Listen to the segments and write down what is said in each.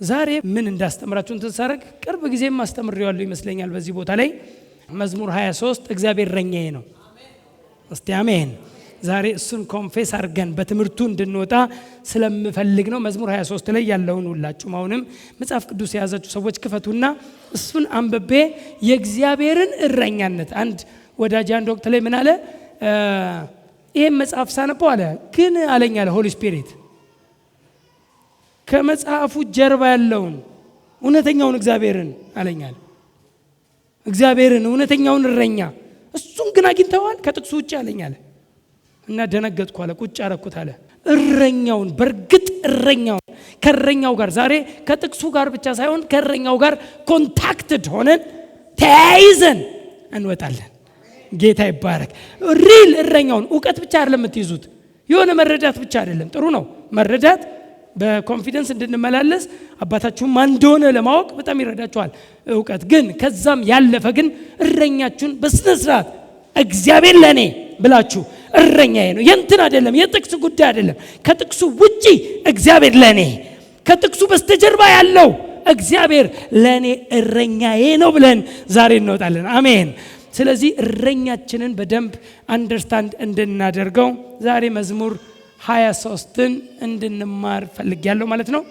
ዛሬ ምን እንዳስተምራችሁን ተሳረክ ቅርብ ጊዜም አስተምሬዋለሁ ይመስለኛል። በዚህ ቦታ ላይ መዝሙር 23 እግዚአብሔር እረኛዬ ነው። እስቲ አሜን። ዛሬ እሱን ኮንፌስ አድርገን በትምህርቱ እንድንወጣ ስለምፈልግ ነው። መዝሙር 23 ላይ ያለውን ሁላችሁም አሁንም መጽሐፍ ቅዱስ የያዛችሁ ሰዎች ክፈቱና እሱን አንብቤ የእግዚአብሔርን እረኛነት አንድ ወዳጅ አንድ ወቅት ላይ ምን አለ? ይሄን መጽሐፍ ሳነበው አለ ግን አለኝ አለ ሆሊ ስፒሪት ከመጽሐፉ ጀርባ ያለውን እውነተኛውን እግዚአብሔርን አለኛል። እግዚአብሔርን እውነተኛውን እረኛ እሱን ግን አግኝተዋል ከጥቅሱ ውጭ አለኛል። እና ደነገጥኩ አለ። ቁጭ አረኩት አለ። እረኛውን በርግጥ እረኛውን ከእረኛው ጋር ዛሬ ከጥቅሱ ጋር ብቻ ሳይሆን ከእረኛው ጋር ኮንታክትድ ሆነን ተያይዘን እንወጣለን። ጌታ ይባረክ። ሪል እረኛውን እውቀት ብቻ አይደለም የምትይዙት፣ የሆነ መረዳት ብቻ አይደለም። ጥሩ ነው መረዳት፣ በኮንፊደንስ እንድንመላለስ አባታችሁም ማን እንደሆነ ለማወቅ በጣም ይረዳችኋል እውቀት። ግን ከዛም ያለፈ ግን እረኛችሁን በስነ ስርዓት እግዚአብሔር ለኔ ብላችሁ እረኛዬ ነው የእንትን አይደለም፣ የጥቅስ ጉዳይ አይደለም። ከጥቅሱ ውጪ እግዚአብሔር ለኔ፣ ከጥቅሱ በስተጀርባ ያለው እግዚአብሔር ለኔ እረኛዬ ነው ብለን ዛሬ እንወጣለን። አሜን። ስለዚህ እረኛችንን በደንብ አንደርስታንድ እንድናደርገው ዛሬ መዝሙር 23ን እንድንማር ፈልጊያለሁ ማለት ነው።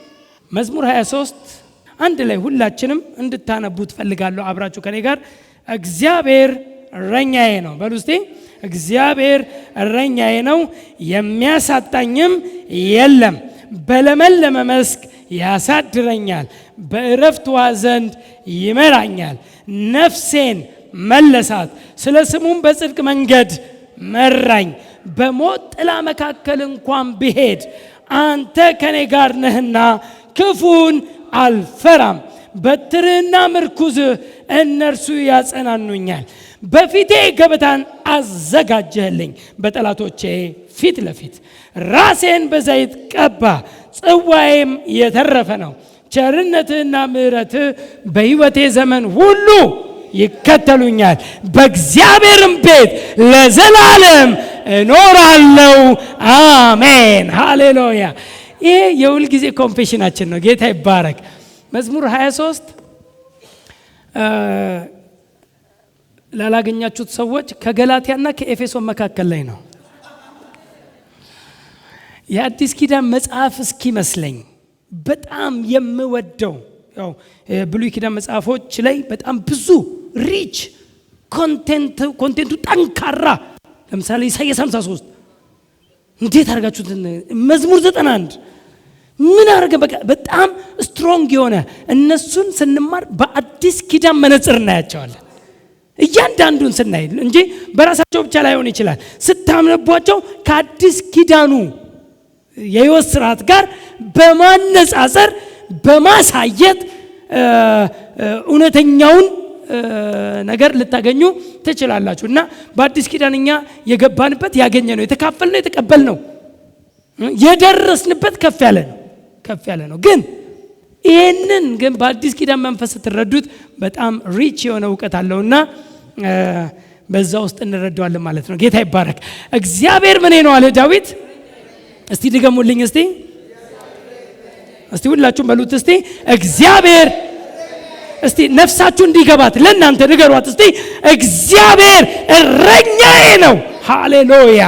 መዝሙር 23 አንድ ላይ ሁላችንም እንድታነቡት ፈልጋለሁ አብራችሁ ከኔ ጋር። እግዚአብሔር እረኛዬ ነው በሉ እስቲ። እግዚአብሔር እረኛዬ ነው የሚያሳጣኝም የለም። በለመለመ መስክ ያሳድረኛል፣ በእረፍት ውኃ ዘንድ ይመራኛል። ነፍሴን መለሳት፣ ስለ ስሙም በጽድቅ መንገድ መራኝ። በሞት ጥላ መካከል እንኳን ብሄድ አንተ ከኔ ጋር ነህና ክፉን አልፈራም። በትርህና ምርኩዝህ እነርሱ ያጸናኑኛል። በፊቴ ገበታን አዘጋጀህልኝ በጠላቶቼ ፊት ለፊት። ራሴን በዘይት ቀባ፣ ጽዋዬም የተረፈ ነው። ቸርነትህና ምሕረትህ በሕይወቴ ዘመን ሁሉ ይከተሉኛል። በእግዚአብሔርም ቤት ለዘላለም እኖራለሁ። አሜን ሃሌሉያ። ይሄ የሁል ጊዜ ኮንፌሽናችን ነው። ጌታ ይባረክ። መዝሙር 23 ላላገኛችሁት ሰዎች ከገላትያና ከኤፌሶን መካከል ላይ ነው። የአዲስ ኪዳን መጽሐፍ እስኪመስለኝ በጣም የምወደው ያው ብሉይ ኪዳን መጽሐፎች ላይ በጣም ብዙ ሪች ኮንቴንቱ ጠንካራ። ለምሳሌ ኢሳይያስ 53 እንዴት አድርጋችሁት፣ መዝሙር 91 ምን አደረገ፣ በቃ በጣም ስትሮንግ የሆነ እነሱን ስንማር በአዲስ ኪዳን መነጽር እናያቸዋለን። እያንዳንዱን ስናይ እንጂ በራሳቸው ብቻ ላይሆን ይችላል። ስታምነቧቸው ከአዲስ ኪዳኑ የሕይወት ስርዓት ጋር በማነጻጸር በማሳየት እውነተኛውን ነገር ልታገኙ ትችላላችሁ። እና በአዲስ ኪዳን እኛ የገባንበት ያገኘነው የተካፈልነው የተቀበልነው የደረስንበት ከፍ ያለ ነው። ግን ይህንን ግን በአዲስ ኪዳን መንፈስ ስትረዱት በጣም ሪች የሆነ እውቀት አለውና በዛ ውስጥ እንረዳዋለን ማለት ነው። ጌታ ይባረክ። እግዚአብሔር ምን ነው አለ ዳዊት። እስቲ ድገሙልኝ እስቲ ሁላችሁም በሉት እስቲ እግዚአብሔር። እስቲ ነፍሳችሁ እንዲገባት ለእናንተ ንገሯት እስቲ እግዚአብሔር እረኛዬ ነው። ሃሌሉያ።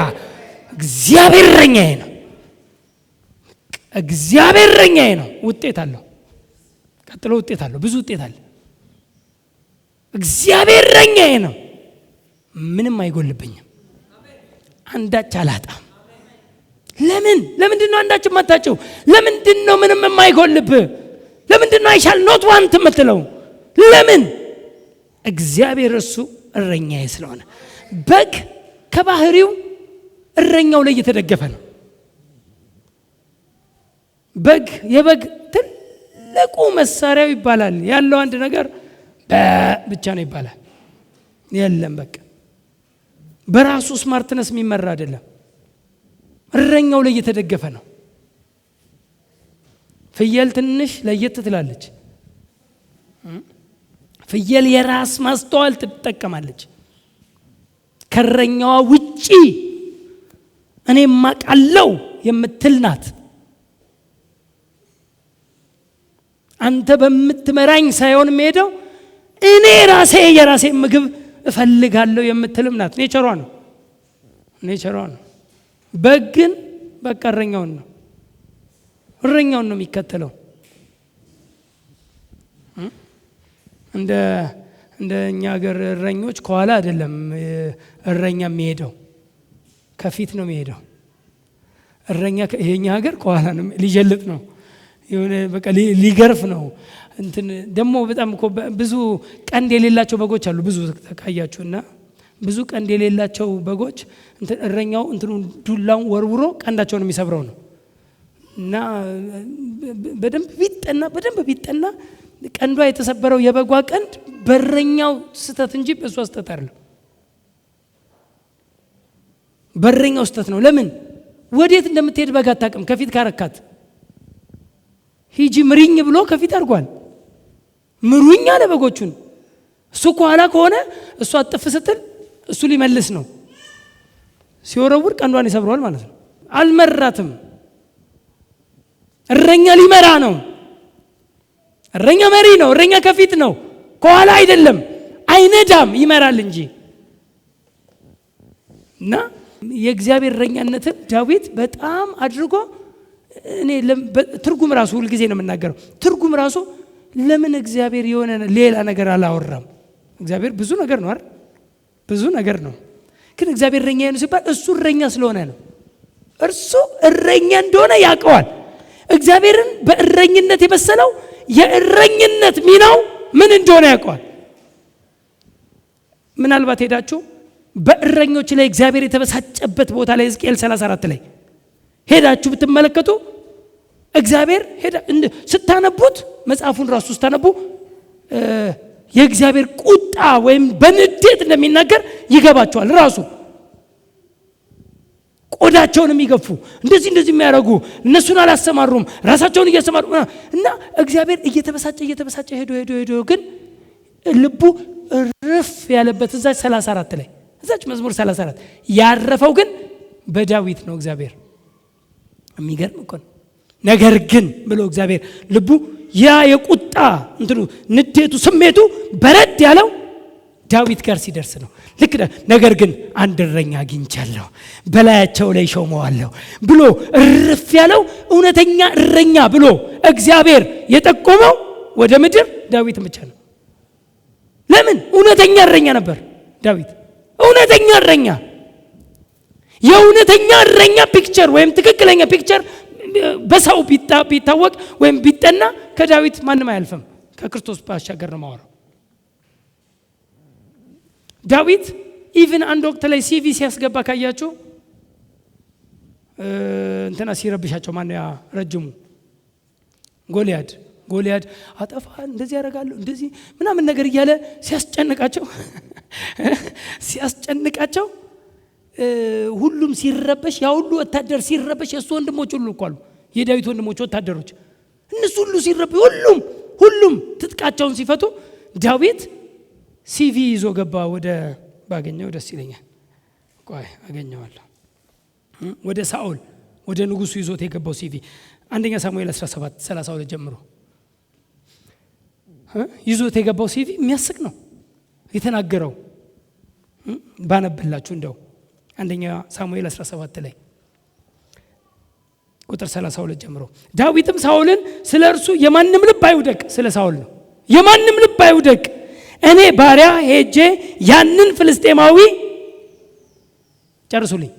እግዚአብሔር እረኛዬ ነው። እግዚአብሔር እረኛዬ ነው። ውጤት አለው። ቀጥሎ ውጤት አለው። ብዙ ውጤት አለ። እግዚአብሔር እረኛዬ ነው። ምንም አይጎልብኝም። አንዳች አላጣም። ለምንድን ነው አንዳች የማታጭው? ለምንድን ነው ምንም የማይጎልብህ? ለምንድን ነው አይሻል ኖት ዋንት የምትለው? ለምን? እግዚአብሔር እሱ እረኛዬ ስለሆነ። በግ ከባህሪው እረኛው ላይ የተደገፈ ነው። የበግ ትልቁ መሳሪያው ይባላል ያለው አንድ ነገር ብቻ ነው ይባላል። የለም በቃ በራሱ ስማርትነስ የሚመራ አይደለም። እረኛው ላይ የተደገፈ ነው። ፍየል ትንሽ ለየት ትላለች። ፍየል የራስ ማስተዋል ትጠቀማለች። ከእረኛዋ ውጪ እኔ ማቃለው የምትል ናት። አንተ በምትመራኝ ሳይሆን የምሄደው እኔ ራሴ የራሴ ምግብ እፈልጋለሁ የምትልም ናት። ኔቸሯ ነው። በግ ግን በቃ እረኛውን ነው የሚከተለው። እንደ እኛ ሀገር እረኞች ከኋላ አይደለም እረኛ የሚሄደው፣ ከፊት ነው የሚሄደው። እረኛ የኛ ሀገር ከኋላ ነው፣ ሊጀልጥ ነው፣ የሆነ በቃ ሊገርፍ ነው። እንትን ደግሞ በጣም እኮ ብዙ ቀንድ የሌላቸው በጎች አሉ። ብዙ ተካያችሁና ብዙ ቀንድ የሌላቸው በጎች እረኛው እንትኑ ዱላውን ወርውሮ ቀንዳቸውን የሚሰብረው ነው። እና በደንብ ቢጠና ቀንዷ የተሰበረው የበጓ ቀንድ በረኛው ስተት እንጂ በሷ ስተት አይደለም። በረኛው ስተት ነው። ለምን ወዴት እንደምትሄድ በግ አታውቅም። ከፊት ካረካት ሂጂ ምሪኝ ብሎ ከፊት አድርጓል። ምሩኝ አለ በጎቹን። እሱ ከኋላ ከሆነ እሱ አጥፍ ስትል እሱ ሊመልስ ነው። ሲወረውር ቀንዷን ይሰብረዋል ማለት ነው። አልመራትም። እረኛ ሊመራ ነው። እረኛ መሪ ነው። እረኛ ከፊት ነው፣ ከኋላ አይደለም። አይነዳም፣ ይመራል እንጂ። እና የእግዚአብሔር እረኛነትን ዳዊት በጣም አድርጎ እኔ ትርጉም ራሱ ሁል ጊዜ ነው የምናገረው። ትርጉም ራሱ ለምን እግዚአብሔር የሆነ ሌላ ነገር አላወራም? እግዚአብሔር ብዙ ነገር ነው አይደል? ብዙ ነገር ነው። ግን እግዚአብሔር እረኛ ነው ሲባል እሱ እረኛ ስለሆነ ነው። እርሱ እረኛ እንደሆነ ያውቀዋል። እግዚአብሔርን በእረኝነት የመሰለው የእረኝነት ሚናው ምን እንደሆነ ያውቀዋል። ምናልባት ሄዳችሁ በእረኞች ላይ እግዚአብሔር የተበሳጨበት ቦታ ላይ ሕዝቅኤል 34 ላይ ሄዳችሁ ብትመለከቱ እግዚአብሔር ስታነቡት መጽሐፉን ራሱ ስታነቡ የእግዚአብሔር ቁጣ ወይም በንዴት እንደሚናገር ይገባቸዋል። ራሱ ቆዳቸውን የሚገፉ እንደዚህ የሚያደርጉ እነሱን አላሰማሩም፣ ራሳቸውን እያሰማሩ እና እግዚአብሔር እየተበሳጨ ሄዶ ግን ልቡ ርፍ ያለበት እዛች 34 ላይ እዛች መዝሙር 34 ያረፈው ግን በዳዊት ነው። እግዚአብሔር የሚገርም እኮ ነው። ነገር ግን ብሎ እግዚአብሔር ልቡ ያ የቁጣ ንዴቱ ስሜቱ በረድ ያለው ዳዊት ጋር ሲደርስ ነው። ልክ ነገር ግን አንድ እረኛ አግኝቻለሁ በላያቸው ላይ ሾመዋለሁ ብሎ እርፍ ያለው እውነተኛ እረኛ ብሎ እግዚአብሔር የጠቆመው ወደ ምድር ዳዊት ብቻ ነው። ለምን? እውነተኛ እረኛ ነበር ዳዊት። እውነተኛ እረኛ፣ የእውነተኛ እረኛ ፒክቸር ወይም ትክክለኛ ፒክቸር በሰው ቢታወቅ ወይም ቢጠና ከዳዊት ማንም አያልፍም። ከክርስቶስ ባሻገር ነው ማወራው። ዳዊት ኢቭን አንድ ወቅት ላይ ሲቪ ሲያስገባ ካያችሁ እንትና ሲረብሻቸው ማነው ያ ረጅሙ ጎልያድ አጠፋ እንደዚህ ያደርጋለሁ እንደዚህ ምናምን ነገር እያለ ሲያስጨንቃቸው ሁሉም ሲረበሽ ያ ሁሉ ወታደር ሲረበሽ የሱ ወንድሞች ሁሉ እኮ አሉ የዳዊት ወንድሞች ወታደሮች እነሱ ሁሉ ሲረበሽ ሁሉም ትጥቃቸውን ሲፈቱ ዳዊት ሲቪ ይዞ ገባ። ባገኘው ደስ ይለኛል። ቆይ አገኘዋለሁ። ወደ ሳኦል ወደ ንጉሱ ይዞት የገባው ሲቪ አንደኛ ሳሙኤል 17:32 ጀምሮ ይዞት የገባው ሲቪ የሚያስቅ ነው የተናገረው። ባነብላችሁ እንደው አንደኛ ሳሙኤል 17 ላይ ቁጥር 32 ጀምሮ ዳዊትም ሳኦልን ስለ እርሱ የማንም ልብ አይውደቅ፣ ስለ ሳኦል ነው የማንም ልብ አይውደቅ፣ እኔ ባሪያ ሄጄ ያንን ፍልስጤማዊ ጨርሱልኝ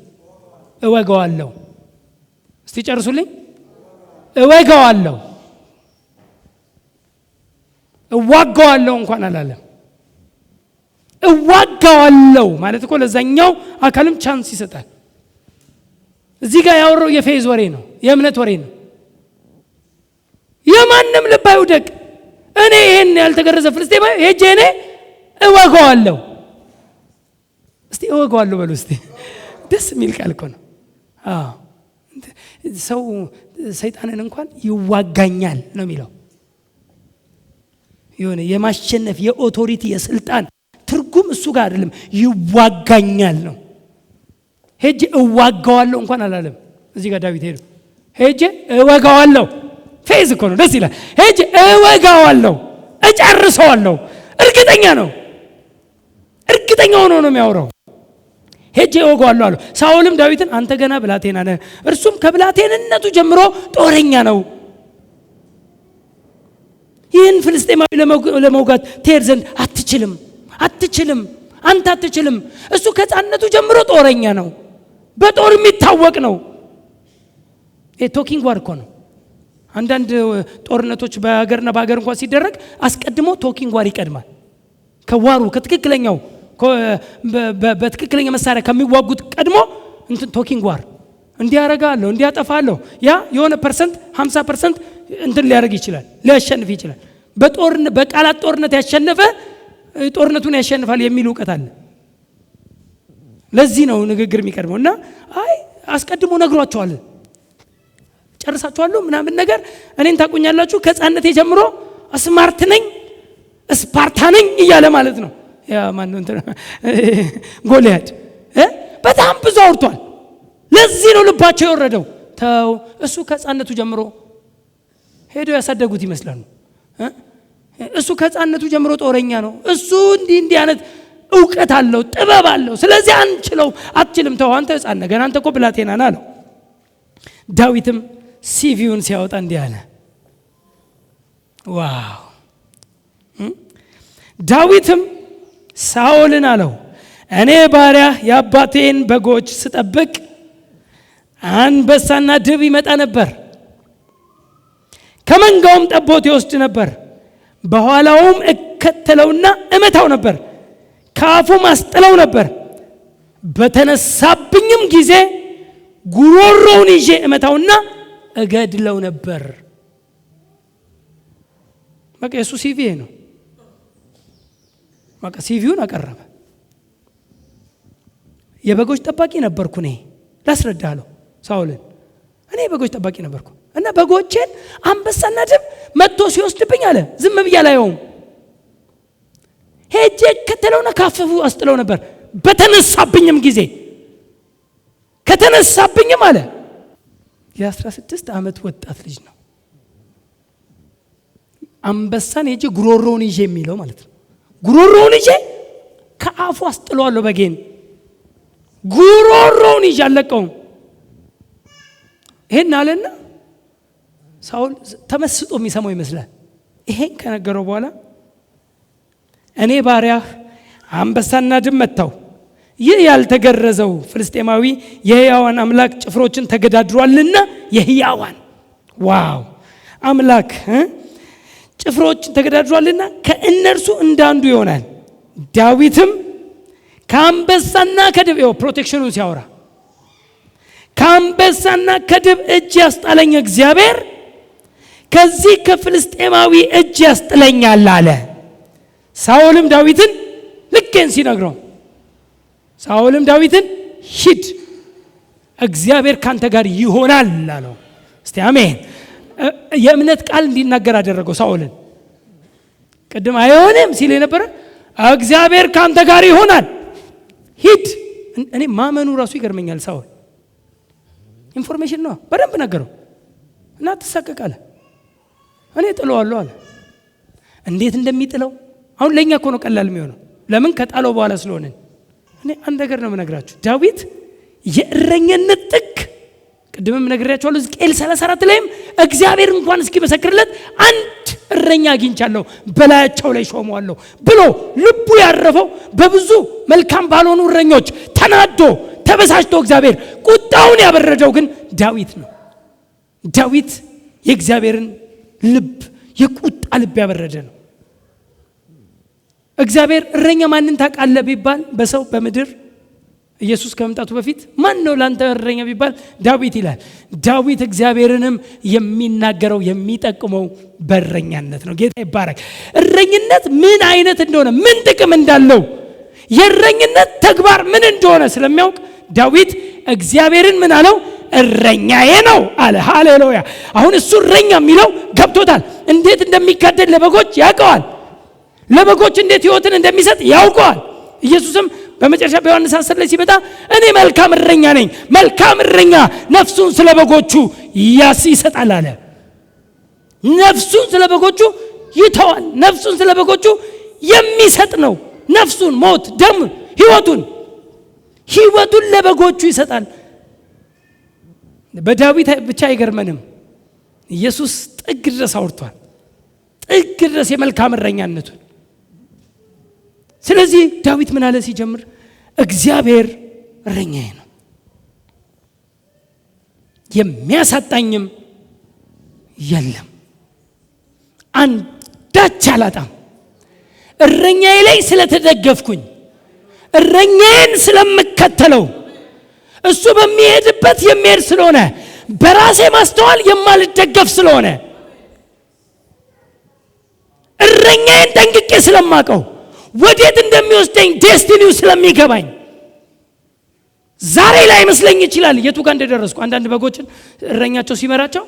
እወጋዋለሁ። እስቲ ጨርሱልኝ። እወጋዋለሁ እዋጋዋለሁ እንኳን አላለም። እዋጋዋለሁ ማለት እኮ ለዛኛው አካልም ቻንስ ይሰጣል። እዚህ ጋር ያወራው የፌዝ ወሬ ነው፣ የእምነት ወሬ ነው። የማንም ልብ አይውደቅ፣ እኔ ይሄን ያልተገረዘ ፍልስጤማዊ ሄጄ እኔ እወጋዋለሁ። እስቲ እወጋዋለሁ በሉ እስቲ። ደስ የሚል ቃል እኮ ነው። ሰው ሰይጣንን እንኳን ይዋጋኛል ነው የሚለው። የሆነ የማሸነፍ የኦቶሪቲ የስልጣን ትርጉም እሱ ጋር አይደለም፣ ይዋጋኛል ነው። ሄጄ እዋጋዋለሁ እንኳን አላለም። እዚህ ጋር ዳዊት ሄጄ እወጋዋለሁ ፌዝ እኮ ነው። ደስ ይላል። ሄጄ እወጋዋለሁ፣ እጨርሰዋለሁ። እርግጠኛ ነው፣ እርግጠኛ ሆኖ ነው የሚያወራው። ሄጄ እወጋዋለሁ አለው። ሳኦልም ዳዊትን አንተ ገና ብላቴና ነህ፣ እርሱም ከብላቴንነቱ ጀምሮ ጦረኛ ነው። ይህን ፍልስጤማዊ ለመውጋት ትሄድ ዘንድ አትችልም፣ አንተ አትችልም። እሱ ከሕፃንነቱ ጀምሮ ጦረኛ ነው፣ በጦር የሚታወቅ ነው። ቶኪንግ ዋር እኮ ነው። አንዳንድ ጦርነቶች በሀገርና በሀገር እንኳን ሲደረግ አስቀድሞ ቶኪንግ ዋር ይቀድማል። ከዋሩ ከትክክለኛው በትክክለኛ መሳሪያ ከሚዋጉት ቀድሞ እንትን ቶኪንግ ዋር እንዲያረጋለሁ እንዲያጠፋለሁ ያ የሆነ ፐርሰንት 50% እንትን ሊያደርግ ይችላል፣ ሊያሸንፍ ይችላል። በቃላት ጦርነት ያሸነፈ ጦርነቱን ያሸንፋል የሚል እውቀት አለ። ለዚህ ነው ንግግር የሚቀድመው። እና አይ አስቀድሞ ነግሯቸዋል፣ ጨርሳቸዋለሁ ምናምን ነገር እኔን ታቁኛላችሁ ከሕፃንነቴ ጀምሮ ስማርት ነኝ ስፓርታ ነኝ እያለ ማለት ነው። ያ ማን ነው እንትን ጎልያድ በጣም ብዙ አውርቷል። ለዚህ ነው ልባቸው የወረደው። ተው እሱ ከሕፃንነቱ ጀምሮ ሄደው ያሳደጉት ይመስላል። እሱ ከሕፃንነቱ ጀምሮ ጦረኛ ነው። እሱ እንዲህ አይነት እውቀት አለው፣ ጥበብ አለው። ስለዚህ አትችልም፣ ተው አንተ ሕፃን ነህ ገና፣ አንተ እኮ ብላቴና ነህ አለው። ዳዊትም ሲቪውን ሲያወጣ እንዲህ አለ። ዋው! ዳዊትም ሳኦልን አለው እኔ ባሪያህ የአባቴን በጎች ስጠብቅ አንበሳና ድብ ይመጣ ነበር፣ ከመንጋውም ጠቦት ይወስድ ነበር። በኋላውም እከተለውና እመታው ነበር፣ ከአፉም አስጥለው ነበር። በተነሳብኝም ጊዜ ጉሮሮውን ይዤ እመታውና እገድለው ነበር። በቃ የሱ ሲቪ ነው። በቃ ሲቪውን አቀረበ። የበጎች ጠባቂ ነበርኩ እኔ ላስረዳለሁ ሳኦልን። እኔ የበጎች ጠባቂ ነበርኩ እና በጎቼን አንበሳና ድብ መጥቶ ሲወስድብኝ አለ ዝም ብዬ አላየውም። ሄጄ ከተለውና ካፈፉ አስጥለው ነበር። በተነሳብኝም ጊዜ ከተነሳብኝም አለ የ16 ዓመት ወጣት ልጅ ነው። አንበሳን ሄጄ ጉሮሮውን ይዤ የሚለው ማለት ነው። ጉሮሮውን ይዤ ከአፉ አስጥለዋለሁ በጌን ጉሮሮውን ይዤ አለቀውም። ይሄን አለና ሳኦል ተመስጦ የሚሰማው ይመስላል። ይሄን ከነገረው በኋላ እኔ ባሪያህ አንበሳና ድብ መታው፣ ይህ ያልተገረዘው ፍልስጤማዊ የሕያዋን አምላክ ጭፍሮችን ተገዳድሯልና የሕያዋን ዋው አምላክ ጭፍሮችን ተገዳድሯልና ከእነርሱ እንዳንዱ ይሆናል። ዳዊትም ከአንበሳና ከድብ ፕሮቴክሽኑን ሲያወራ ከአንበሳና ከድብ እጅ ያስጣለኝ እግዚአብሔር ከዚህ ከፍልስጤማዊ እጅ ያስጥለኛል አለ። ሳኦልም ዳዊትን ልኬን ሲነግረው ሳኦልም ዳዊትን ሂድ እግዚአብሔር ካንተ ጋር ይሆናል አለው። እስቲ አሜን። የእምነት ቃል እንዲናገር አደረገው ሳኦልን። ቅድም አይሆንም ሲል የነበረ እግዚአብሔር ካንተ ጋር ይሆናል ሂድ። እኔ ማመኑ ራሱ ይገርመኛል። ሳኦል ኢንፎርሜሽን ነው በደንብ ነገረው እና ተሰቀቀለ። እኔ ጥለዋለሁ አለ። እንዴት እንደሚጥለው አሁን ለኛ እኮ ነው ቀላል የሚሆነው። ለምን ከጣለው በኋላ ስለሆነ። እኔ አንድ ነገር ነው የምነግራችሁ። ዳዊት የእረኝነት ጥግ ቅድምም ነግሬያችኋለሁ። ሕዝቅኤል 34 ላይም እግዚአብሔር እንኳን እስኪመሰክርለት አንድ እረኛ አግኝቻለሁ በላያቸው ላይ ሾመዋለሁ ብሎ ልቡ ያረፈው በብዙ መልካም ባልሆኑ እረኞች ተናዶ ተበሳጭቶ እግዚአብሔር ቁጣውን ያበረደው ግን ዳዊት ነው። ዳዊት የእግዚአብሔርን ልብ የቁጣ ልብ ያበረደ ነው። እግዚአብሔር እረኛ ማንን ታውቃለህ ቢባል በሰው በምድር ኢየሱስ ከመምጣቱ በፊት ማን ነው ላንተ እረኛ ቢባል ዳዊት ይላል። ዳዊት እግዚአብሔርንም የሚናገረው የሚጠቅመው በእረኛነት ነው። ጌታ ይባረክ። እረኝነት ምን አይነት እንደሆነ ምን ጥቅም እንዳለው የእረኝነት ተግባር ምን እንደሆነ ስለሚያውቅ ዳዊት እግዚአብሔርን ምን አለው? እረኛዬ ነው አለ። ሃሌሉያ። አሁን እሱ እረኛ የሚለው ገብቶታል። እንዴት እንደሚጋደል ለበጎች ያውቀዋል። ለበጎች እንዴት ሕይወትን እንደሚሰጥ ያውቀዋል። ኢየሱስም በመጨረሻ በዮሐንስ 10 ላይ ሲመጣ እኔ መልካም እረኛ ነኝ፣ መልካም እረኛ ነፍሱን ስለ በጎቹ ይሰጣል አለ። ነፍሱን ስለ በጎቹ ይተዋል። ነፍሱን ስለ በጎቹ የሚሰጥ ነው። ነፍሱን፣ ሞት፣ ደም፣ ህይወቱን ለበጎቹ ይሰጣል። በዳዊት ብቻ አይገርመንም። ኢየሱስ ጥግ ድረስ አውርቷል። ጥግ ድረስ የመልካም እረኛነቱን። ስለዚህ ዳዊት ምን አለ ሲጀምር? እግዚአብሔር እረኛዬ ነው፣ የሚያሳጣኝም የለም፣ አንዳች አላጣም። እረኛዬ ላይ ስለተደገፍኩኝ፣ እረኛዬን ስለምከተለው፣ እሱ በሚሄድበት የሚሄድ ስለሆነ፣ በራሴ ማስተዋል የማልደገፍ ስለሆነ፣ እረኛዬን ጠንቅቄ ስለማቀው፣ ወዴት እንደሚወስደኝ ዴስቲኒው ስለሚገባኝ፣ ዛሬ ላይ መስለኝ ይችላል የቱ ጋር እንደደረስኩ። አንዳንድ በጎችን እረኛቸው ሲመራቸው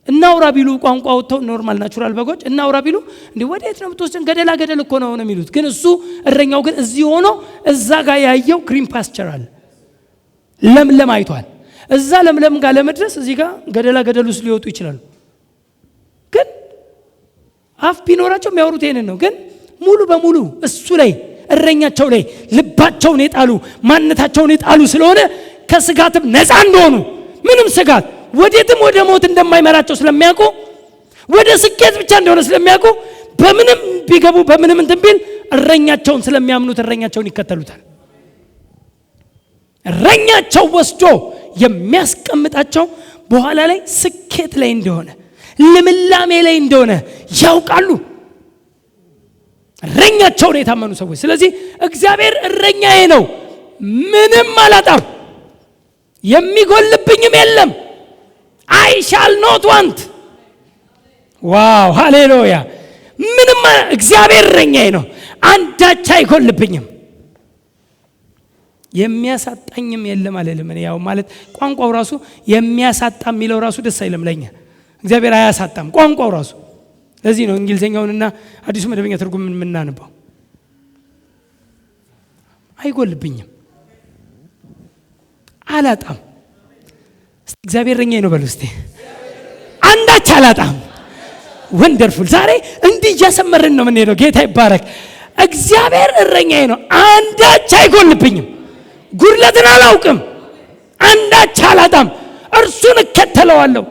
እናውራ ቢሉ ቋንቋ ወጥተው ኖርማል ናቹራል በጎች እናውራ ቢሉ እንዴ ወዴት ነው የምትወስደን? ገደላ ገደል እኮ ነው የሚሉት። ግን እሱ እረኛው ግን እዚህ ሆኖ እዛ ጋር ያየው ግሪን ፓስቸር አለ፣ ለምለም አይቷል። እዛ ለምለም ጋር ለመድረስ እዚህ ጋር ገደላ ገደል ውስጥ ሊወጡ ይችላሉ። ግን አፍ ቢኖራቸው የሚያወሩት ይሄንን ነው። ግን ሙሉ በሙሉ እሱ ላይ እረኛቸው ላይ ልባቸውን የጣሉ ማንነታቸውን የጣሉ ስለሆነ ከስጋትም ነፃ እንደሆኑ፣ ምንም ስጋት ወዴትም ወደ ሞት እንደማይመራቸው ስለሚያውቁ፣ ወደ ስኬት ብቻ እንደሆነ ስለሚያውቁ፣ በምንም ቢገቡ በምንም እንትን ቢል እረኛቸውን ስለሚያምኑት እረኛቸውን ይከተሉታል። እረኛቸው ወስዶ የሚያስቀምጣቸው በኋላ ላይ ስኬት ላይ እንደሆነ፣ ልምላሜ ላይ እንደሆነ ያውቃሉ። እረኛቸውን የታመኑ ሰዎች። ስለዚህ እግዚአብሔር እረኛዬ ነው፣ ምንም አላጣም፣ የሚጎልብኝም የለም። I shall not want። ዋው ሃሌሉያ! ምንም እግዚአብሔር እረኛዬ ነው፣ አንዳች አይጎልብኝም፣ የሚያሳጣኝም የለም አለልም። ያው ማለት ቋንቋው ራሱ የሚያሳጣ የሚለው ራሱ ደስ አይልም ለኛ። እግዚአብሔር አያሳጣም ቋንቋው ራሱ። ለዚህ ነው እንግሊዘኛውንና አዲሱ መደበኛ ትርጉም የምናነባው። አይጎልብኝም፣ አላጣም። እግዚአብሔር እረኛዬ ነው በሉ እስቲ። አንዳች አላጣም። ወንደርፉል። ዛሬ እንዲህ እያሰመርን ነው የምንሄደው። ጌታ ይባረክ። እግዚአብሔር እረኛዬ ነው፣ አንዳች አይጎልብኝም፣ ጉድለትን አላውቅም፣ አንዳች አላጣም። እርሱን እከተለዋለሁ፣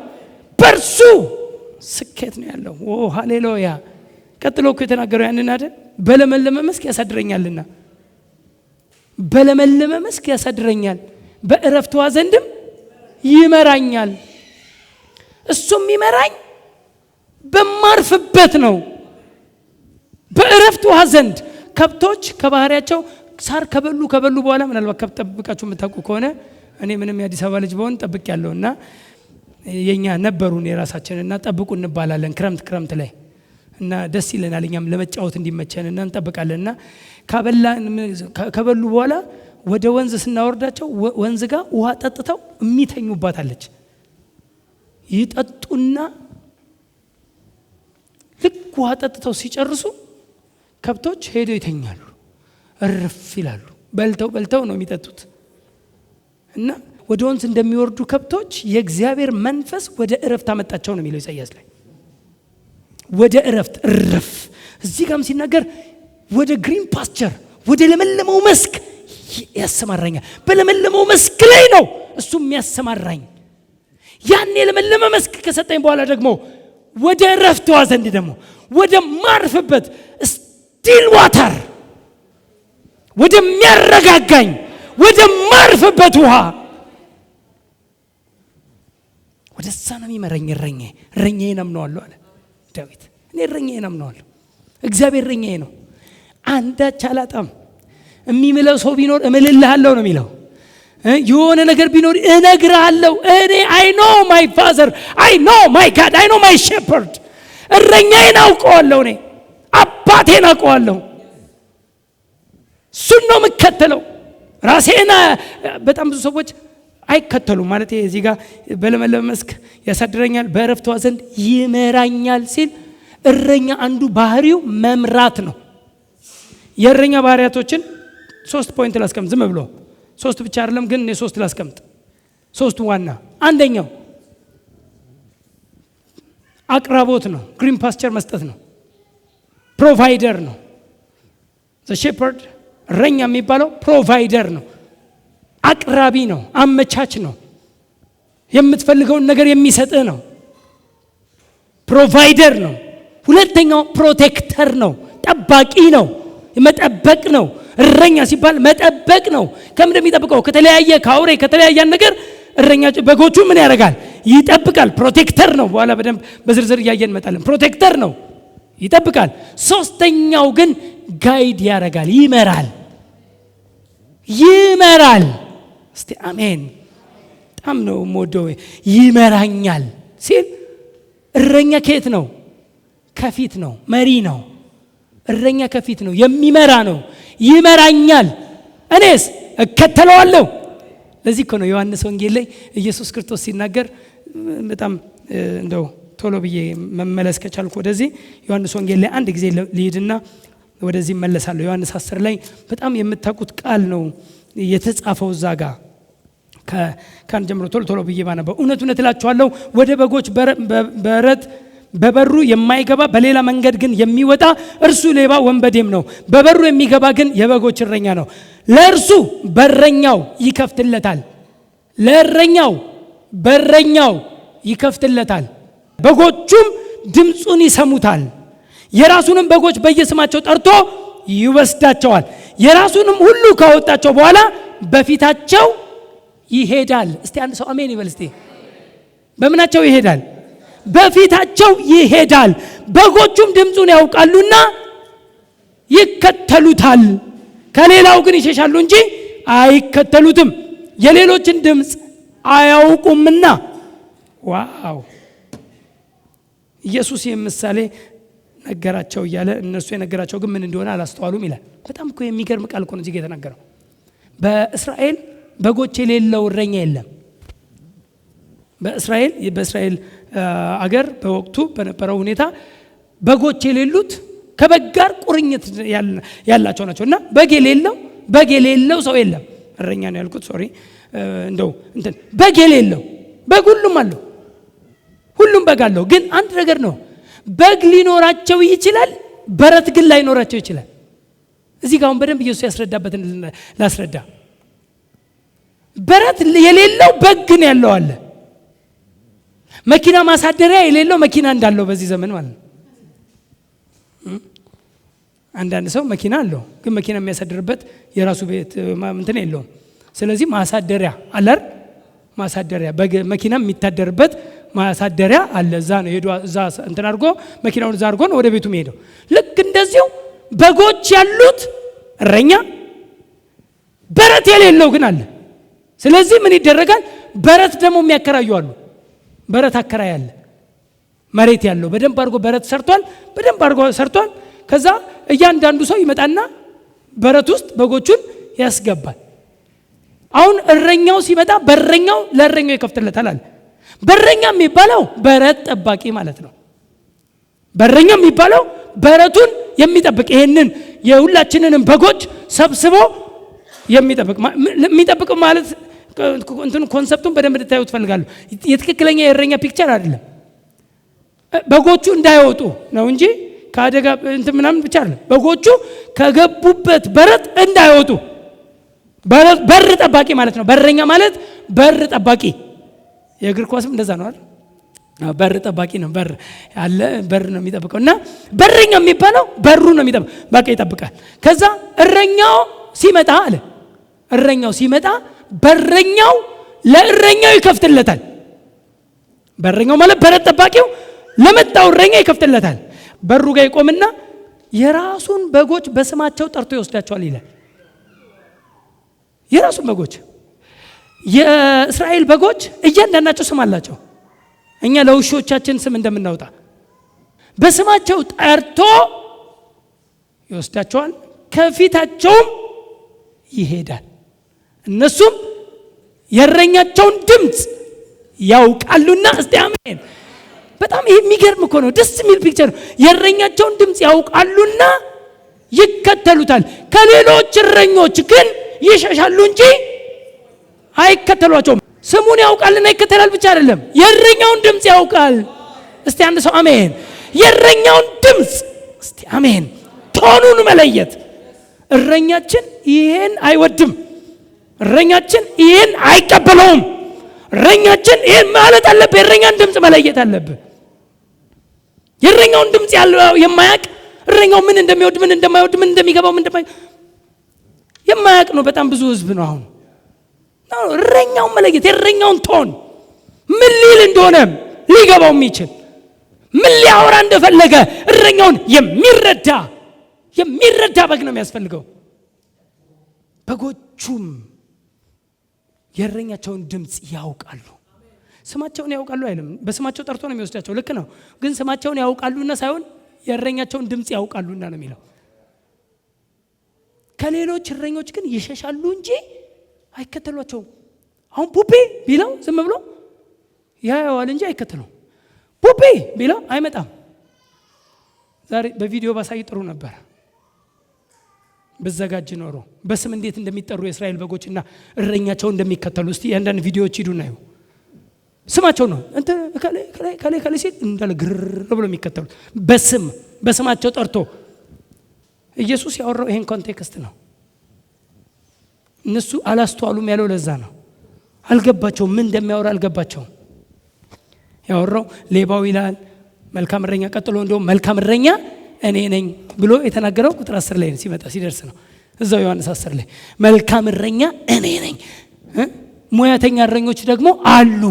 በእርሱ ስኬት ነው ያለው። ኦ ሃሌሉያ! ቀጥሎ እኮ የተናገረው ያንን አይደል? በለመለመ መስክ ያሳድረኛልና፣ በለመለመ መስክ ያሳድረኛል፣ በእረፍት ውኃ ዘንድም ይመራኛል። እሱም ይመራኝ በማርፍበት ነው፣ በእረፍት ውኃ ዘንድ። ከብቶች ከባህሪያቸው ሳር ከበሉ በኋላ ምናልባት ከብት ጠብቃችሁ የምታውቁ ከሆነ እኔ ምንም የአዲስ አበባ ልጅ በሆን ጠብቅ ያለውና የኛ ነበሩን የራሳችንና ጠብቁ እንባላለን ክረምት ላይ እና ደስ ይለናል እኛም ለመጫወት እንዲመቸንና እንጠብቃለንና ከበሉ በኋላ ወደ ወንዝ ስናወርዳቸው ወንዝ ጋር ውሃ ጠጥተው የሚተኙባታለች። ይጠጡና ልክ ውሃ ጠጥተው ሲጨርሱ ከብቶች ሄደው ይተኛሉ፣ እርፍ ይላሉ። በልተው ነው የሚጠጡት። እና ወደ ወንዝ እንደሚወርዱ ከብቶች የእግዚአብሔር መንፈስ ወደ እረፍት አመጣቸው ነው የሚለው ኢሳይያስ ላይ። ወደ እረፍት እረፍ። እዚህ ጋርም ሲናገር ወደ ግሪን ፓስቸር ወደ ለመለመው መስክ ያሰማራኛል። በለመለመው መስክ ላይ ነው እሱ የሚያሰማራኝ። ያን የለመለመ መስክ ከሰጠኝ በኋላ ደግሞ ወደ እረፍት ውኃ ዘንድ ደግሞ ወደ ማርፍበት ስቲል ዋተር ወደሚያረጋጋኝ ወደ ማርፍበት ውሃ ወደዛ ነው የሚመራኝ። እረኛዬን አምነዋለሁ አለ ዳዊት። እኔ እረኛዬን አምነዋለሁ። እግዚአብሔር እረኛዬ ነው፣ አንዳች አላጣም። የሚምለው ሰው ቢኖር እምልልሃለሁ ነው የሚለው። የሆነ ነገር ቢኖር እነግርሃለሁ። እኔ I know my father, I know my God, I know my shepherd። እረኛዬን አውቀዋለሁ፣ እኔ አባቴን አውቀዋለሁ። እሱን ነው የምከተለው። ራሴን በጣም ብዙ ሰዎች አይከተሉም። ማለት እዚህ ጋር በለመለመ መስክ ያሳድረኛል፣ በእረፍት ውኃ ዘንድ ይመራኛል ሲል እረኛ አንዱ ባህሪው መምራት ነው። የእረኛ ባህሪያቶችን 3 ፖይንት ላስቀምጥ። ዝም ብሎ 3 ብቻ አይደለም ግን 3 ላስቀምጥ። 3 ዋና። አንደኛው አቅራቦት ነው። ግሪን ፓስቸር መስጠት ነው። ፕሮቫይደር ነው። ዘ ሼፐርድ እረኛ የሚባለው ፕሮቫይደር ነው። አቅራቢ ነው። አመቻች ነው። የምትፈልገውን ነገር የሚሰጥህ ነው። ፕሮቫይደር ነው። ሁለተኛው ፕሮቴክተር ነው። ጠባቂ ነው። መጠበቅ ነው። እረኛ ሲባል መጠበቅ ነው። ከምንድን የሚጠብቀው? ከተለያየ ከአውሬ ከተለያየ ነገር እረኛ በጎቹ ምን ያደርጋል? ይጠብቃል። ፕሮቴክተር ነው። በኋላ በደንብ በዝርዝር እያየን እንመጣለን። ፕሮቴክተር ነው፣ ይጠብቃል። ሶስተኛው ግን ጋይድ ያደርጋል፣ ይመራል። ይመራል። እስቲ አሜን። በጣም ነው የምወደው ይመራኛል ሲል። እረኛ ከየት ነው? ከፊት ነው። መሪ ነው። እረኛ ከፊት ነው፣ የሚመራ ነው። ይመራኛል፣ እኔስ እከተለዋለሁ። ለዚህ እኮ ነው ዮሐንስ ወንጌል ላይ ኢየሱስ ክርስቶስ ሲናገር በጣም እንደው ቶሎ ብዬ መመለስ ከቻልኩ ወደዚህ ዮሐንስ ወንጌል ላይ አንድ ጊዜ ልሂድና ወደዚህ መለሳለሁ። ዮሐንስ 10 ላይ በጣም የምታውቁት ቃል ነው የተጻፈው እዛ ጋር ካን ጀምሮ ቶሎ ብዬ ባነበው። እውነት እውነት እላችኋለሁ ወደ በጎች በረት በበሩ የማይገባ በሌላ መንገድ ግን የሚወጣ እርሱ ሌባ ወንበዴም ነው። በበሩ የሚገባ ግን የበጎች እረኛ ነው። ለእርሱ በረኛው ይከፍትለታል። ለእረኛው በረኛው ይከፍትለታል። በጎቹም ድምፁን ይሰሙታል። የራሱንም በጎች በየስማቸው ጠርቶ ይወስዳቸዋል። የራሱንም ሁሉ ካወጣቸው በኋላ በፊታቸው ይሄዳል። እስቲ አንድ ሰው አሜን ይበል እስቲ። በምናቸው ይሄዳል? በፊታቸው ይሄዳል። በጎቹም ድምፁን ያውቃሉና ይከተሉታል። ከሌላው ግን ይሸሻሉ እንጂ አይከተሉትም፣ የሌሎችን ድምፅ አያውቁምና። ዋው! ኢየሱስ ምሳሌ ነገራቸው እያለ እነሱ የነገራቸው ግን ምን እንደሆነ አላስተዋሉም ይላል። በጣም እኮ የሚገርም ቃል እኮ ነው እዚህ የተናገረው። በእስራኤል በጎች የሌለው እረኛ የለም። በእስራኤል አገር በወቅቱ በነበረው ሁኔታ በጎች የሌሉት ከበግ ጋር ቁርኝት ያላቸው ናቸው። እና በግ የሌለው ሰው የለም። እረኛ ነው ያልኩት፣ ሶሪ። እንደው በግ የሌለው በግ ሁሉም አለው፣ ሁሉም በግ አለው። ግን አንድ ነገር ነው፣ በግ ሊኖራቸው ይችላል፣ በረት ግን ላይኖራቸው ይችላል። እዚህ ጋር አሁን በደንብ ኢየሱስ ያስረዳበትን ላስረዳ። በረት የሌለው በግ ነው ያለው አለ። መኪና ማሳደሪያ የሌለው መኪና እንዳለው በዚህ ዘመን ማለት ነው። አንዳንድ ሰው መኪና አለው፣ ግን መኪና የሚያሳድርበት የራሱ ቤት እንትን የለውም። ስለዚህ ማሳደሪያ አለር ማሳደሪያ መኪና የሚታደርበት ማሳደሪያ አለ። እዛ ነው ሄዶ እዛ እንትን አድርጎ መኪናውን እዛ አድርጎ ነው ወደ ቤቱ የሚሄደው። ልክ እንደዚሁ በጎች ያሉት እረኛ፣ በረት የሌለው ግን አለ። ስለዚህ ምን ይደረጋል? በረት ደግሞ የሚያከራዩ አሉ። በረት አከራይ አለ፣ መሬት ያለው በደንብ አድርጎ በረት ሰርቷል። ከዛ እያንዳንዱ ሰው ይመጣና በረት ውስጥ በጎቹን ያስገባል። አሁን እረኛው ሲመጣ በረኛው ለእረኛው ይከፍትለታል አለ። በረኛ የሚባለው በረት ጠባቂ ማለት ነው። በረኛ የሚባለው በረቱን የሚጠብቅ፣ ይሄንን የሁላችንንም በጎች ሰብስቦ የሚጠብቅ ማለት እንትን ኮንሰፕቱን በደንብ እንድታዩት ፈልጋለሁ። የትክክለኛ የእረኛ ፒክቸር አይደለም። በጎቹ እንዳይወጡ ነው እንጂ ከአደጋ እንትን ምናምን ብቻ አይደለም። በጎቹ ከገቡበት በረት እንዳይወጡ በር ጠባቂ ማለት ነው። በረኛ ማለት በር ጠባቂ። የእግር ኳስም እንደዛ ነው አይደል? በር ጠባቂ ነው። በር ያለ በር ነው የሚጠብቀው። እና በረኛ የሚባለው በሩ ነው የሚጠብቀው፣ በቃ ይጠብቃል። ከዛ እረኛው ሲመጣ አለ፣ እረኛው ሲመጣ በረኛው ለእረኛው ይከፍትለታል። በረኛው ማለት በረት ጠባቂው ለመጣው እረኛ ይከፍትለታል። በሩ ጋር ይቆምና የራሱን በጎች በስማቸው ጠርቶ ይወስዳቸዋል ይላል። የራሱን በጎች፣ የእስራኤል በጎች እያንዳንዳቸው ስም አላቸው። እኛ ለውሾቻችን ስም እንደምናወጣ በስማቸው ጠርቶ ይወስዳቸዋል፣ ከፊታቸውም ይሄዳል። እነሱም የእረኛቸውን ድምፅ ያውቃሉና። እስቲ አሜን። በጣም ይሄ የሚገርም እኮ ነው፣ ደስ የሚል ፒክቸር። የእረኛቸውን ድምፅ ያውቃሉና ይከተሉታል። ከሌሎች እረኞች ግን ይሸሻሉ እንጂ አይከተሏቸውም። ስሙን ያውቃልና ይከተላል ብቻ አይደለም፣ የእረኛውን ድምፅ ያውቃል። እስቲ አንድ ሰው አሜን። የእረኛውን ድምፅ እስቲ አሜን። ቶኑን መለየት። እረኛችን ይሄን አይወድም። እረኛችን ይሄን አይቀበለውም። እረኛችን ይሄን ማለት አለብህ። የእረኛን ድምፅ መለየት አለብህ። የእረኛውን ድምፅ ያለው የማያውቅ እረኛው ምን እንደሚወድ ምን እንደማይወድ ምን እንደሚገባው ምን የማያውቅ ነው በጣም ብዙ ህዝብ ነው አሁን። እረኛውን መለየት፣ የእረኛውን ቶን ምን ሊል እንደሆነ ሊገባው የሚችል ምን ሊያወራ እንደፈለገ እረኛውን የሚረዳ በግ ነው የሚያስፈልገው። በጎቹም የእረኛቸውን ድምፅ ያውቃሉ። ስማቸውን ያውቃሉ አይልም። በስማቸው ጠርቶ ነው የሚወስዳቸው። ልክ ነው። ግን ስማቸውን ያውቃሉና ሳይሆን የእረኛቸውን ድምፅ ያውቃሉና ነው የሚለው። ከሌሎች እረኞች ግን ይሸሻሉ እንጂ አይከተሏቸውም። አሁን ፑፔ ቢለው ዝም ብሎ ያየዋል እንጂ አይከተለው። ፑፔ ቢለው አይመጣም። ዛሬ በቪዲዮ ባሳይ ጥሩ ነበር። በዘጋጅ ኖሮ በስም እንዴት እንደሚጠሩ የእስራኤል በጎችና እረኛቸው እንደሚከተሉ እስቲ አንዳንድ ቪዲዮዎች ሂዱና ይሁ ስማቸው ነው እንተ ከሌ ሲል እንዳለ ግር ብሎ የሚከተሉት በስማቸው ጠርቶ። ኢየሱስ ያወራው ይሄን ኮንቴክስት ነው። እነሱ አላስተዋሉም ያለው ለዛ ነው። አልገባቸውም፣ ምን እንደሚያወራ አልገባቸውም። ያወራው ሌባው ይላል መልካም እረኛ፣ ቀጥሎ እንደውም መልካም እረኛ እኔ ነኝ ብሎ የተናገረው ቁጥር 10 ላይ ሲደርስ ነው። እዛው ዮሐንስ 10 ላይ መልካም እረኛ እኔ ነኝ። ሙያተኛ እረኞች ደግሞ አሉ።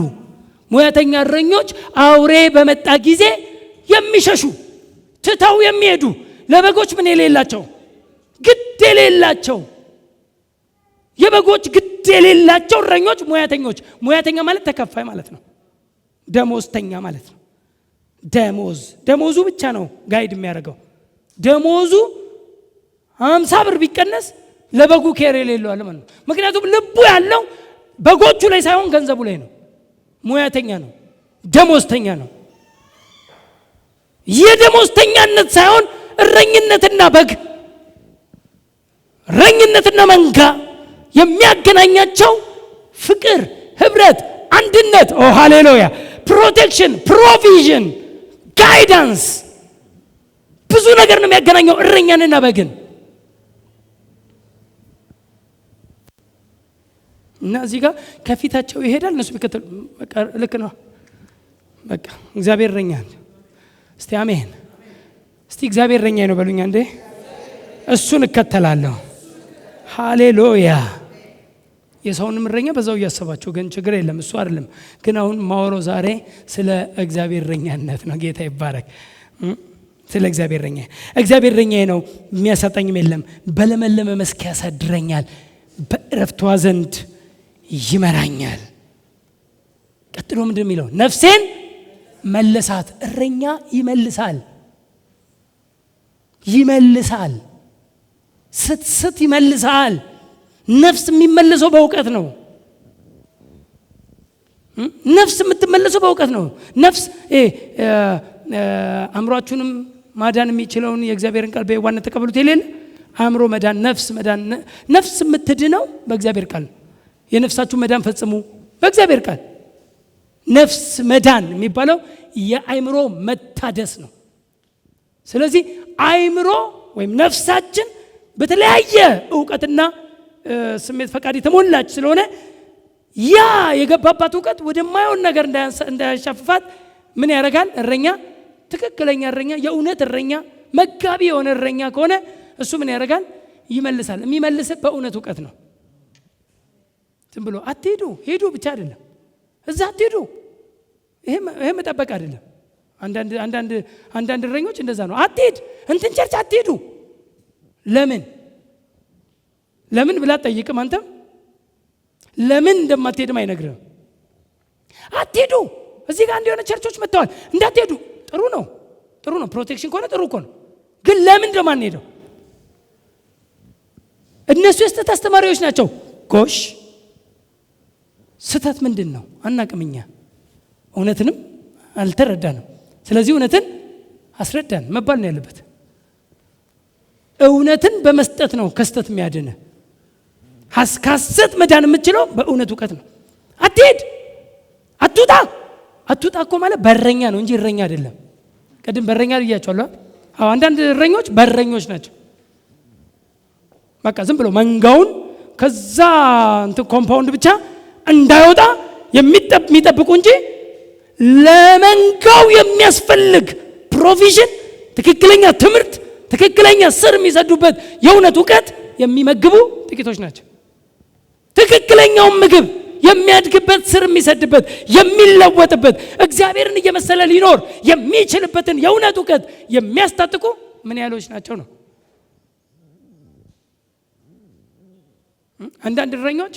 ሙያተኛ እረኞች አውሬ በመጣ ጊዜ የሚሸሹ ትተው የሚሄዱ ለበጎች ምን የሌላቸው ግድ የሌላቸው የበጎች ግድ የሌላቸው እረኞች ሙያተኞች። ሙያተኛ ማለት ተከፋይ ማለት ነው። ደሞዝተኛ ማለት ነው። ደሞዙ ብቻ ነው ጋይድ የሚያደርገው። ደሞዙ 50 ብር ቢቀነስ ለበጉ ኬር የሌለው አለ ማለት ነው። ምክንያቱም ልቡ ያለው በጎቹ ላይ ሳይሆን ገንዘቡ ላይ ነው። ሙያተኛ ነው፣ ደሞዝተኛ ነው። የደሞዝተኛነት ሳይሆን እረኝነትና በግ፣ እረኝነትና መንጋ የሚያገናኛቸው ፍቅር፣ ህብረት፣ አንድነት፣ ኦ ሃሌሉያ፣ ፕሮቴክሽን፣ ፕሮቪዥን፣ ጋይዳንስ፣ ብዙ ነገር ነው የሚያገናኘው እረኛንና በግን። እና እዚህ ጋር ከፊታቸው ይሄዳል፣ እነሱ ቢከተሉ በቃ ልክ ነው። በቃ እግዚአብሔር እረኛ ነው። እስቲ አሜን። እስቲ እግዚአብሔር እረኛ ነው በሉኛ እንዴ። እሱን እከተላለሁ። ሃሌሉያ። የሰውንም እረኛ በዛው እያሰባችሁ ግን ችግር የለም፣ እሱ አይደለም። ግን አሁን ማወራው ዛሬ ስለ እግዚአብሔር እረኛነት ነው። ጌታ ይባረክ። ስለ እግዚአብሔር እረኛ። እግዚአብሔር እረኛዬ ነው፣ የሚያሳጣኝም የለም። በለመለመ መስክ ያሳድረኛል፣ በዕረፍቷ ዘንድ ይመራኛል። ቀጥሎ ምንድን የሚለው? ነፍሴን መለሳት። እረኛ ይመልሳል። ስትስት ይመልሳል። ነፍስ የሚመለሰው በእውቀት ነው። ነፍስ የምትመለሰው በእውቀት ነው። ነፍስ አእምሯችሁንም ማዳን የሚችለውን የእግዚአብሔርን ቃል በየዋህነት ተቀበሉት የሌለ አእምሮ መዳን፣ ነፍስ የምትድነው በእግዚአብሔር ቃል ነው። የነፍሳችሁ መዳን ፈጽሙ በእግዚአብሔር ቃል። ነፍስ መዳን የሚባለው የአእምሮ መታደስ ነው። ስለዚህ አእምሮ ወይም ነፍሳችን በተለያየ እውቀትና ስሜት ፈቃድ የተሞላች ስለሆነ ያ የገባባት እውቀት ወደማይሆን ነገር እንዳያሻፍፋት ምን ያደርጋል? እረኛ፣ ትክክለኛ እረኛ፣ የእውነት እረኛ፣ መጋቢ የሆነ እረኛ ከሆነ እሱ ምን ያደርጋል? ይመልሳል። የሚመልስ በእውነት እውቀት ነው። ዝም ብሎ አትሄዱ ሄዱ ብቻ አይደለም። እዛ አትሄዱ ይሄ መጠበቅ አይደለም። አንዳንድ እረኞች እንደዛ ነው። አትሄድ እንትን ቸርች አትሄዱ። ለምን ብላ ጠይቅም። አንተም ለምን እንደማትሄድም አይነግርም። አትሄዱ እዚህ ጋር እንዲሆነ ቸርቾች መጥተዋል እንዳትሄዱ። ጥሩ ነው ፕሮቴክሽን ከሆነ ጥሩ እኮ ነው። ግን ለምን እንደማንሄደው? እነሱ የስተት አስተማሪዎች ናቸው። ጎሽ ስተት ምንድን ነው አናቅም። እኛ እውነትንም አልተረዳንም። ስለዚህ እውነትን አስረዳን መባል ነው ያለበት። እውነትን በመስጠት ነው ከስተት የሚያድነ። ከሐሰት መዳን የምትችለው በእውነት እውቀት ነው። አትሄድ፣ አትውጣ፣ አትውጣ እኮ ማለት በረኛ ነው እንጂ እረኛ አይደለም። ቀደም በረኛ ልያቸዋለሁ። አንዳንድ እረኞች በረኞች ናቸው። በቃ ዝም ብሎ መንጋውን ከዛ እንትን ኮምፓውንድ ብቻ እንዳይወጣ የሚጠብቁ እንጂ ለመንጋው የሚያስፈልግ ፕሮቪዥን፣ ትክክለኛ ትምህርት፣ ትክክለኛ ስር የሚሰዱበት የእውነት እውቀት የሚመግቡ ጥቂቶች ናቸው። ትክክለኛውን ምግብ የሚያድግበት፣ ስር የሚሰድበት፣ የሚለወጥበት፣ እግዚአብሔርን እየመሰለ ሊኖር የሚችልበትን የእውነት እውቀት የሚያስታጥቁ ምን ያህሎች ናቸው ነው። አንዳንድ እረኞች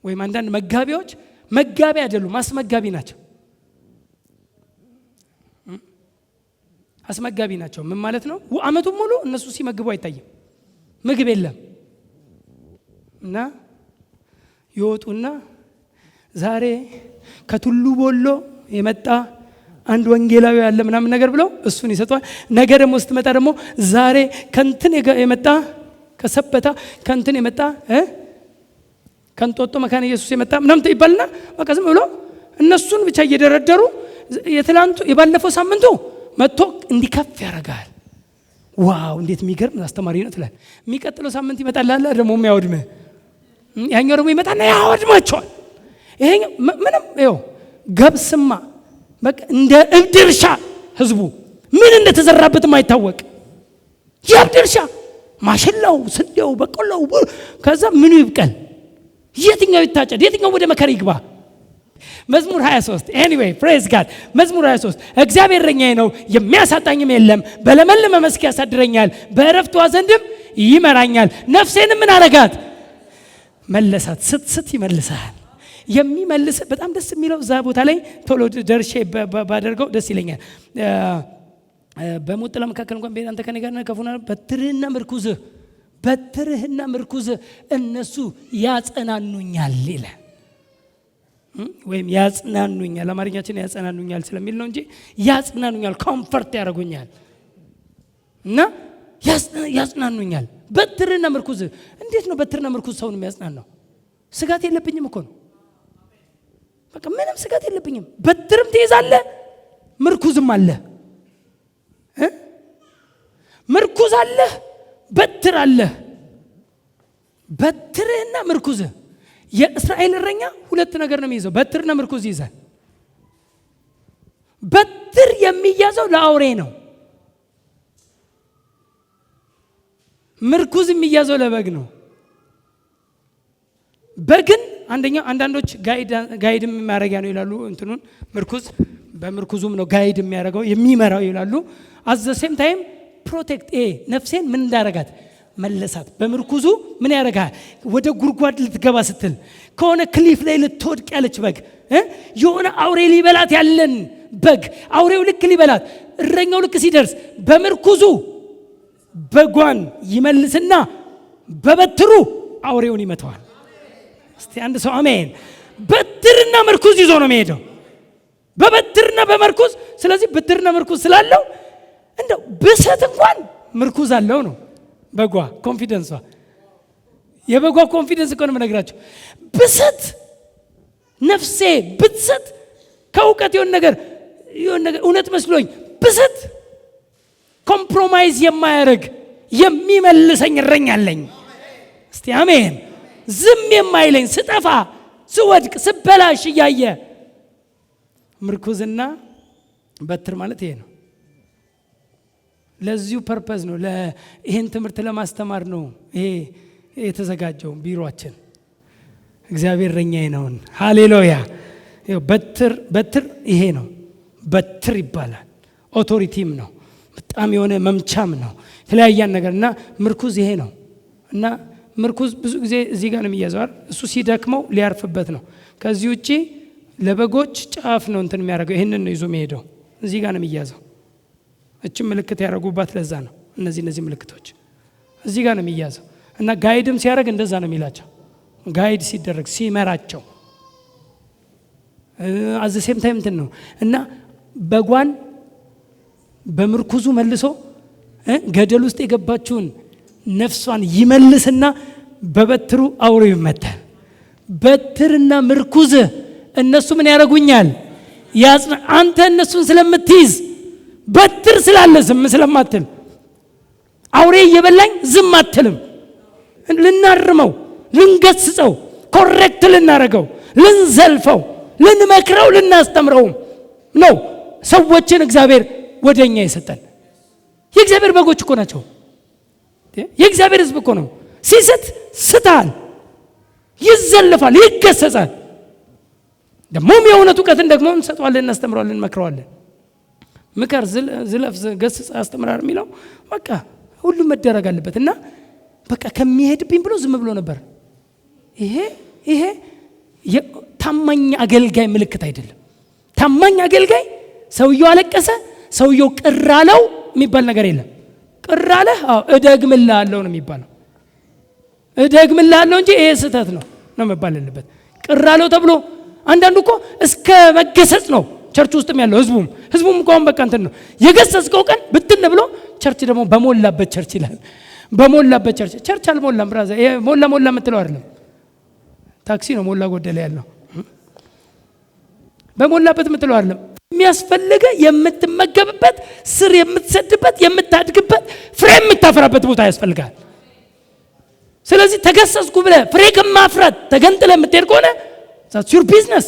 ወይም አንዳንድ መጋቢዎች መጋቢ አይደሉም፣ አስመጋቢ ናቸው። አስመጋቢ ናቸው። ምን ማለት ነው? ዓመቱን ሙሉ እነሱ ሲመግቡ አይታይም፣ ምግብ የለም እና ይወጡና ዛሬ ከቱሉ ቦሎ የመጣ አንድ ወንጌላዊ ያለ ምናምን ነገር ብለው እሱን ይሰጧል። ነገ ደግሞ ስትመጣ ደግሞ ዛሬ ከንትን የመጣ ከሰበታ ከንትን የመጣ ከንጦጦ መካነ ኢየሱስ የመጣ ምናምን ይባልና በቃ ዝም ብሎ እነሱን ብቻ እየደረደሩ የትላንቱ የባለፈው ሳምንቱ መጥቶ እንዲከፍ ያደርጋል። ዋው እንዴት የሚገርም አስተማሪ ነው ትላል። የሚቀጥለው ሳምንት ይመጣል አለ ደግሞ የሚያወድምህ፣ ያኛው ደግሞ ይመጣና ያወድማቸዋል። ይሄኛው ምንም ይኸው ገብስማ በቃ እንደ እብድ እርሻ ህዝቡ ምን እንደተዘራበት የማይታወቅ የእብድ እርሻ ማሽላው፣ ስንዴው፣ በቆሎው ከዛ ምኑ ይብቀል፣ የትኛው ይታጨድ፣ የትኛው ወደ መከር ይግባ። መዝሙር 23 ኤኒዌይ ፕሬዝ ጋድ። መዝሙር 23 እግዚአብሔር እረኛዬ ነው የሚያሳጣኝም የለም፣ በለመለመ መስክ ያሳድረኛል፣ በዕረፍት ውኃ ዘንድም ይመራኛል። ነፍሴንም ምን አረጋት? መለሳት። ስትስት ይመልሳል። የሚመልስ በጣም ደስ የሚለው እዛ ቦታ ላይ ቶሎ ደርሼ ባደርገው ደስ ይለኛል። በሞት ጥላ መካከል እንኳን ቤት አንተ ከኔ ጋር ነህ፣ ከፉና በትርህና ምርኩዝህ እነሱ ያጸናኑኛል ይላል። ወይም ያጽናኑኛል፣ አማርኛችን ያጸናኑኛል ስለሚል ነው እንጂ ያጽናኑኛል፣ ኮምፈርት ያደርጉኛል እና ያጽናኑኛል። በትርህና ምርኩዝህ። እንዴት ነው በትርና ምርኩዝ ሰውን የሚያጽናናው? ስጋት የለብኝም እኮ ነው። በቃ ምንም ስጋት የለብኝም። በትርም ትይዛለህ፣ ምርኩዝም አለ። ምርኩዝ አለ፣ በትር አለ። በትርህና ምርኩዝህ። የእስራኤል እረኛ ሁለት ነገር ነው የሚይዘው፣ በትርና ምርኩዝ ይይዛል። በትር የሚያዘው ለአውሬ ነው፣ ምርኩዝ የሚያዘው ለበግ ነው። በግን አንዳንዶች ጋይድም የሚያረጋው ነው ይላሉ። እንትኑን ምርኩዝ በምርኩዙም ነው ጋይድ የሚያረጋው የሚመራው ይላሉ። አዘ ሴም ታይም ፕሮቴክት ነፍሴን ምን እንዳረጋት መለሳት። በምርኩዙ ምን ያረጋል? ወደ ጉድጓድ ልትገባ ስትል ከሆነ ክሊፍ ላይ ልትወድቅ ያለች በግ፣ የሆነ አውሬ ሊበላት ያለን በግ፣ አውሬው ልክ ሊበላት እረኛው ልክ ሲደርስ በምርኩዙ በጓን ይመልስና በበትሩ አውሬውን ይመታዋል። እስቲ አንድ ሰው አሜን። በትርና ምርኩዝ ይዞ ነው የሚሄደው፣ በበትርና በመርኩዝ። ስለዚህ በትርና ምርኩዝ ስላለው እንደው ብሰት እንኳን ምርኩዝ አለው ነው በጓ ኮንፊደንሷ። የበጓ ኮንፊደንስ እኮ ነው የምነግራቸው። ብሰት ነፍሴ ብትሰት ከእውቀት የሆነ ነገር እውነት መስሎኝ ብሰት ኮምፕሮማይዝ የማያደርግ የሚመልሰኝ እረኛ አለኝ። እስቲ አሜን። ዝም የማይለኝ ስጠፋ፣ ስወድቅ፣ ስበላሽ እያየ። ምርኩዝና በትር ማለት ይሄ ነው። ለዚሁ ፐርፐዝ ነው፣ ይሄን ትምህርት ለማስተማር ነው ይሄ የተዘጋጀው ቢሮአችን። እግዚአብሔር እረኛዬ ነው። ሃሌሉያ። በትር ይሄ ነው። በትር ይባላል። ኦቶሪቲም ነው፣ በጣም የሆነ መምቻም ነው፣ የተለያያን ነገር እና ምርኩዝ ይሄ ነው። እና ምርኩዝ ብዙ ጊዜ እዚህ ጋር ነው የሚያዘው። እሱ ሲደክመው ሊያርፍበት ነው። ከዚህ ውጪ ለበጎች ጫፍ ነው እንትን የሚያደርገው። ይሄንን ነው ይዞ የሚሄደው። እዚህ ጋር ነው የሚያዘው። እቺም ምልክት ያደረጉባት ለዛ ነው። እነዚህ ምልክቶች እዚህ ጋር ነው የሚያዘው። እና ጋይድም ሲያደርግ እንደዛ ነው የሚላቸው። ጋይድ ሲደረግ ሲመራቸው አዘ ሴም ታይም እንትን ነው እና በጓን በምርኩዙ መልሶ ገደል ውስጥ የገባችውን ነፍሷን ይመልስና በበትሩ አውሬው ይመታል። በትርና ምርኩዝ እነሱ ምን ያደርጉኛል? አንተ እነሱን ስለምትይዝ በትር ስላለ ዝም ስለማትል አውሬ እየበላኝ ዝም አትልም። ልናርመው፣ ልንገስጸው፣ ኮሬክት ልናረገው፣ ልንዘልፈው፣ ልንመክረው፣ ልናስተምረው ነው ሰዎችን እግዚአብሔር ወደኛ ይሰጣል። የእግዚአብሔር በጎች እኮ ናቸው። የእግዚአብሔር ሕዝብ እኮ ነው። ስታል ይዘልፋል፣ ይገሰጻል። ደግሞም የእውነት እውቀትን ደግሞ እንሰጠዋለን፣ እናስተምረዋለን፣ እንመክረዋለን። ምከር፣ ዝለፍ፣ ገስጽ፣ አስተምራር የሚለው በቃ ሁሉም መደረግ አለበት እና በቃ ከሚሄድብኝ ብሎ ዝም ብሎ ነበር። ይሄ ታማኝ አገልጋይ ምልክት አይደለም። ታማኝ አገልጋይ ሰውየው አለቀሰ፣ ሰውየው ቅር አለው የሚባል ነገር የለም። ቅር አለ፣ እደግምልሃለሁ ነው የሚባለው። እደግምልሃለሁ እንጂ ይሄ ስህተት ነው መባል ያለበት። ቅር አለው ተብሎ አንዳንዱ እኮ እስከ መገሰጽ ነው ቸርች ውስጥም ያለው ህዝቡም እንኳን በቃ እንትን ነው የገሰጽከው ቀን ብትን ብሎ ቸርች ደግሞ በሞላበት ቸርች ይላል። በሞላበት ቸርች አልሞላም ብራዘር። ይሄ ሞላ የምትለው አይደለም፣ ታክሲ ነው ሞላ ጎደለ ያለው። በሞላበት የምትለው አይደለም። የሚያስፈልገ የምትመገብበት፣ ስር የምትሰድበት፣ የምታድግበት፣ ፍሬ የምታፈራበት ቦታ ያስፈልጋል። ስለዚህ ተገሰጽኩ ብለህ ፍሬ ከማፍራት ተገንጥለህ የምትሄድ ከሆነ that's your business፣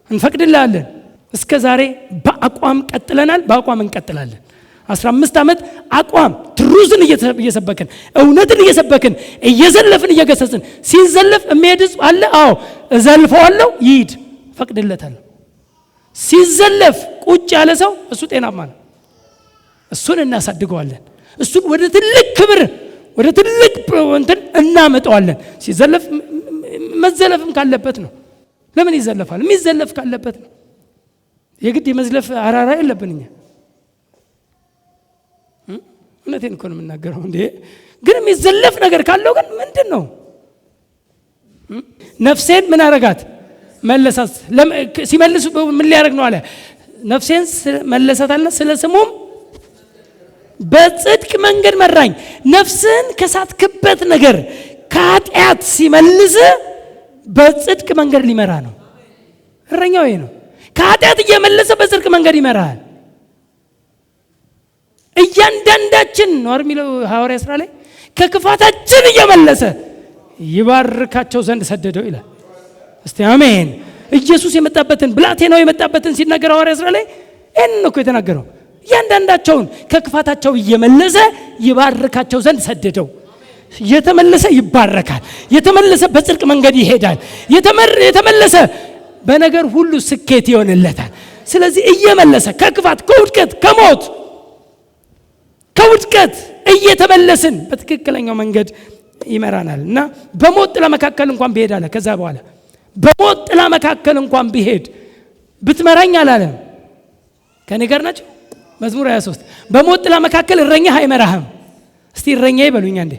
እንፈቅድልሃለን። እስከ ዛሬ በአቋም ቀጥለናል፣ በአቋም እንቀጥላለን። 15 ዓመት አቋም ትሩዝን እየሰበክን እውነትን እየሰበክን እየዘለፍን እየገሰጽን። ሲዘለፍ የሚሄድ ሕዝብ አለ። አዎ እዘልፈዋለሁ፣ ይሂድ፣ ፈቅድለታለሁ። ሲዘለፍ ቁጭ ያለ ሰው እሱ ጤናማ ነው። እሱን እናሳድገዋለን። እሱን ወደ ትልቅ ክብር፣ ወደ ትልቅ እንትን እናመጣዋለን። ሲዘለፍ መዘለፍም ካለበት ነው። ለምን ይዘለፋል? የሚዘለፍ ካለበት ነው። የግድ የመዝለፍ አራራ የለብን እኛ። እውነቴን እኮ ነው የምናገረው። እንዴ ግን የሚዘለፍ ነገር ካለው ግን ምንድን ነው? ነፍሴን ምን አረጋት? መለሳት። ሲመልሱ ምን ሊያደርግ ነው አለ? ነፍሴን መለሳት አለ። ስለ ስሙም በጽድቅ መንገድ መራኝ። ነፍስን ከሳትክበት ነገር ከኃጢአት ሲመልስ በጽድቅ መንገድ ሊመራ ነው። እረኛው ይሄ ነው። ከኃጢአት እየመለሰ በጽድቅ መንገድ ይመራል። እያንዳንዳችን ነው የሚለው ሐዋርያ ሥራ ላይ ከክፋታችን እየመለሰ ይባርካቸው ዘንድ ሰደደው ይላል። እስቲ አሜን። ኢየሱስ የመጣበትን ብላቴናው የመጣበትን ሲናገር ሐዋርያ ሥራ ላይ ይህን እኮ የተናገረው። እያንዳንዳቸውን ከክፋታቸው እየመለሰ ይባርካቸው ዘንድ ሰደደው። የተመለሰ ይባረካል። የተመለሰ በጽድቅ መንገድ ይሄዳል። የተመለሰ በነገር ሁሉ ስኬት ይሆንለታል። ስለዚህ እየመለሰ ከክፋት፣ ከውድቀት፣ ከሞት፣ ከውድቀት እየተመለስን በትክክለኛው መንገድ ይመራናል እና በሞት ጥላ መካከል እንኳን ቢሄድ አለ። ከዛ በኋላ በሞት ጥላ መካከል እንኳን ቢሄድ ብትመራኝ አላለም። ከኔ ጋር ናቸው። መዝሙር 23 በሞት ጥላ መካከል እረኛህ አይመራህም። እስቲ እረኛ ይበሉኝ አንዴ።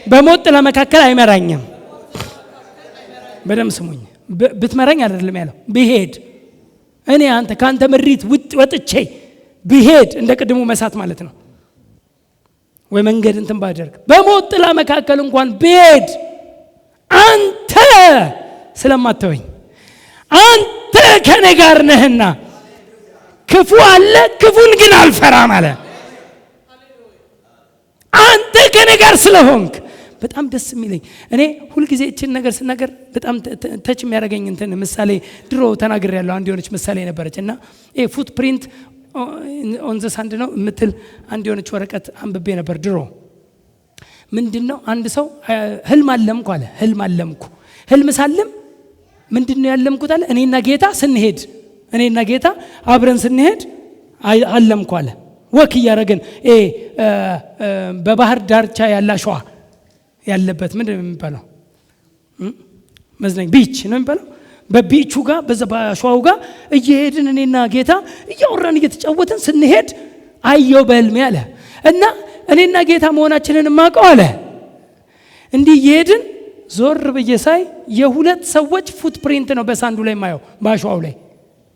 በሞት ጥላ መካከል አይመራኝም። በደም ስሙኝ። ብትመራኝ አይደለም ያለው፣ ብሄድ እኔ አንተ ካንተ ምሪት ወጥቼ ብሄድ እንደ ቅድሙ መሳት ማለት ነው። ወይ መንገድ እንትን ባደርግ በሞት ጥላ መካከል እንኳን ብሄድ አንተ ስለማተወኝ አንተ ከኔ ጋር ነህና ክፉ አለ፣ ክፉን ግን አልፈራም አለ። አንተ ከኔ ጋር ስለሆንክ በጣም ደስ የሚለኝ እኔ ሁልጊዜ እችን ነገር ስናገር በጣም ተች የሚያደርገኝ እንትን ምሳሌ ድሮ ተናግሬ ያለው አንድ የሆነች ምሳሌ ነበረች እና ፉት ፕሪንት ኦን ዘ ሳንድ ነው የምትል አንድ የሆነች ወረቀት አንብቤ ነበር ድሮ። ምንድን ነው አንድ ሰው ህልም አለምኩ አለ። ህልም ሳለም ምንድን ነው ያለምኩት አለ። እኔና ጌታ አብረን ስንሄድ አለምኩ አለ። ወክ እያደረግን በባህር ዳርቻ ያለ አሸዋ ያለበት ምንድን ነው የሚባለው? መዝናኛ ቢች ነው የሚባለው። በቢቹ ጋር በዛ በአሸዋው ጋር እየሄድን እኔና ጌታ እያወራን እየተጫወትን ስንሄድ አየው በህልሜ አለ። እና እኔና ጌታ መሆናችንን ማቀው አለ። እንዲህ እየሄድን ዞር ብዬ ሳይ የሁለት ሰዎች ፉት ፕሪንት ነው በሳንዱ ላይ ማየው፣ በአሸዋው ላይ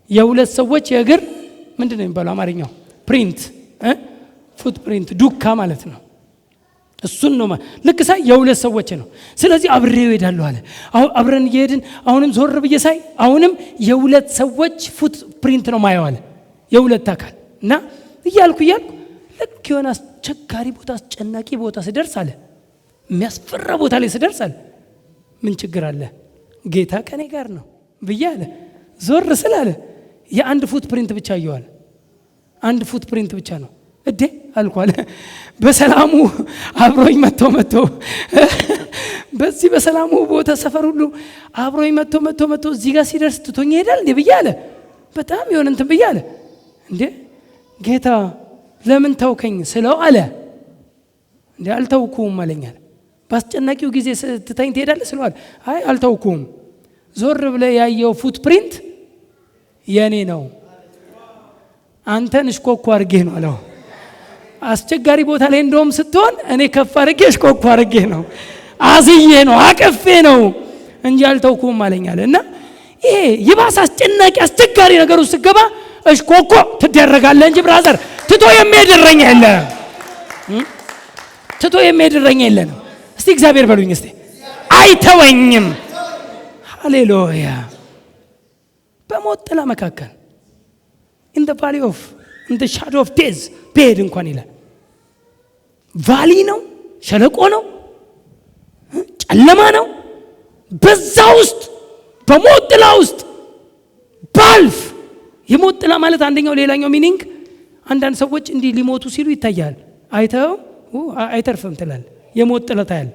የሁለት ሰዎች የእግር ምንድን ነው የሚባለው አማርኛው? ፕሪንት ፉት ፕሪንት ዱካ ማለት ነው። እሱን ነው ልክ ሳይ የሁለት ሰዎች ነው። ስለዚህ አብሬው እሄዳለሁ አለ። አብረን እየሄድን አሁንም ዞር ብዬ ሳይ አሁንም የሁለት ሰዎች ፉት ፕሪንት ነው ማየው አለ። የሁለት አካል እና እያልኩ ልክ የሆነ አስቸጋሪ ቦታ አስጨናቂ ቦታ ስደርስ አለ፣ የሚያስፈራ ቦታ ላይ ስደርስ አለ፣ ምን ችግር አለ ጌታ ከኔ ጋር ነው ብዬ አለ ዞር ስል አለ የአንድ ፉት ፕሪንት ብቻ አየዋል። አንድ ፉት ፕሪንት ብቻ ነው እዴ አልኳለ። በሰላሙ አብሮኝ መጥቶ በዚህ በሰላሙ ቦታ ሰፈር ሁሉ አብሮኝ መጥቶ እዚህ ጋር ሲደርስ ትቶኝ ይሄዳል እንዴ ብዬ አለ። በጣም የሆነ እንትን ብዬ አለ እንዴ ጌታ ለምን ተውከኝ ስለው አለ እንዴ አልተውኩም አለኛል። ባስጨናቂው ጊዜ ስትተኝ ትሄዳለህ ስለው አለ አይ አልተውኩም፣ ዞር ብለህ ያየው ፉት ፕሪንት የኔ ነው፣ አንተን እሽኮኮ አድርጌ ነው አለው። አስቸጋሪ ቦታ ላይ እንደውም ስትሆን እኔ ከፍ አድርጌ እሽኮኮ አድርጌ ነው፣ አዝዬ ነው፣ አቀፌ ነው እንጂ አልተውኩም አለኛል። እና ይሄ ይባስ አስጨናቂ አስቸጋሪ ነገር ውስጥ ገባ እሽኮኮ ትደረጋለህ እንጂ ብራዘር ትቶ የሚያደረኝ የለም፣ ትቶ የሚያደረኝ የለም። እስቲ እግዚአብሔር በሉኝ እስቲ አይተወኝም። ሃሌሉያ። በሞት ጥላ መካከል in the valley of in the shadow of death ብሄድ እንኳን ይላል። ቫሊ ነው፣ ሸለቆ ነው፣ ጨለማ ነው። በዛ ውስጥ በሞት ጥላ ውስጥ ባልፍ። የሞት ጥላ ማለት አንደኛው ሌላኛው ሚኒንግ አንዳንድ ሰዎች እንዲህ ሊሞቱ ሲሉ ይታያል። አይተው አይተርፍም ትላል። የሞት ጥላ ታያል።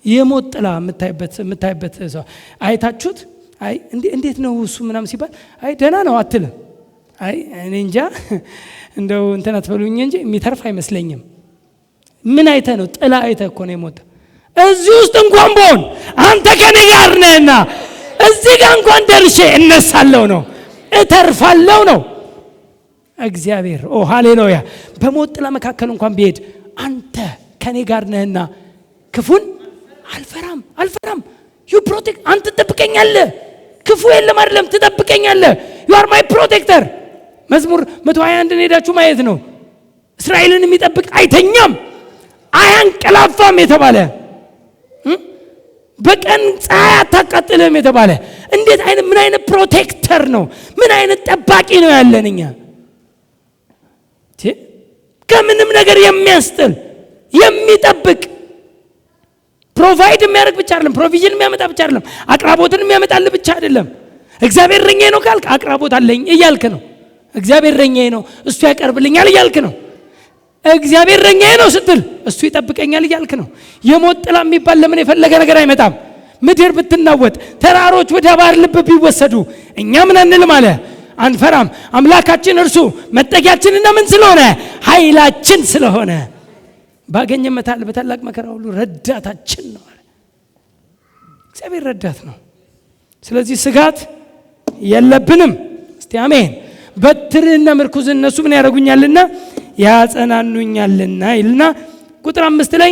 የሞት ጥላ የምታይበት ሰው አይታችሁት አይ እንዴት ነው እሱ ምናምን ሲባል አይ ደህና ነው አትልም። አይ እኔ እንጃ እንደው እንትን አትበሉኝ እንጂ የሚተርፍ አይመስለኝም። ምን አይተ ነው? ጥላ አይተ እኮ ነው የሞተ። እዚህ ውስጥ እንኳን ብሆን አንተ ከኔ ጋር ነህና እዚህ ጋር እንኳን ደርሼ እነሳለሁ ነው፣ እተርፋለሁ ነው እግዚአብሔር። ኦ ሃሌሉያ። በሞት ጥላ መካከል እንኳን ብሄድ አንተ ከኔ ጋር ነህና ክፉን አልፈራም። ዩ ፕሮቴክት፣ አንተ ትጠብቀኛለህ። ክፉ የለም አይደለም፣ ትጠብቀኛለህ። ዩ አር ማይ ፕሮቴክተር። መዝሙር 121 ሄዳችሁ ማየት ነው። እስራኤልን የሚጠብቅ አይተኛም አያንቀላፋም የተባለ፣ በቀን ፀሐይ አታቃጥልም የተባለ፣ እንዴት አይነት ምን አይነት ፕሮቴክተር ነው? ምን አይነት ጠባቂ ነው ያለን እኛ? ከምንም ነገር የሚያስጥል የሚጠብቅ፣ ፕሮቫይድ የሚያደርግ ብቻ አይደለም፣ ፕሮቪዥን የሚያመጣ ብቻ አይደለም፣ አቅራቦትን የሚያመጣልህ ብቻ አይደለም። እግዚአብሔር እረኛዬ ነው ካልክ አቅራቦት አለኝ እያልክ ነው። እግዚአብሔር እረኛዬ ነው እሱ ያቀርብልኛል እያልክ ነው። እግዚአብሔር እረኛዬ ነው ስትል እሱ ይጠብቀኛል እያልክ ነው። የሞት ጥላ የሚባል ለምን የፈለገ ነገር አይመጣም። ምድር ብትናወጥ፣ ተራሮች ወደ ባህር ልብ ቢወሰዱ እኛ ምን አንልም አለ፣ አንፈራም። አምላካችን እርሱ መጠጊያችንና ምን ስለሆነ ኃይላችን ስለሆነ ባገኘመታል በታላቅ መከራ ሁሉ ረዳታችን ነው አለ። እግዚአብሔር ረዳት ነው። ስለዚህ ስጋት የለብንም። እስቲ አሜን። በትርህና ምርኩዝ እነሱ ምን ያደርጉኛልና ያጸናኑኛልና ይልና ቁጥር 5 ላይ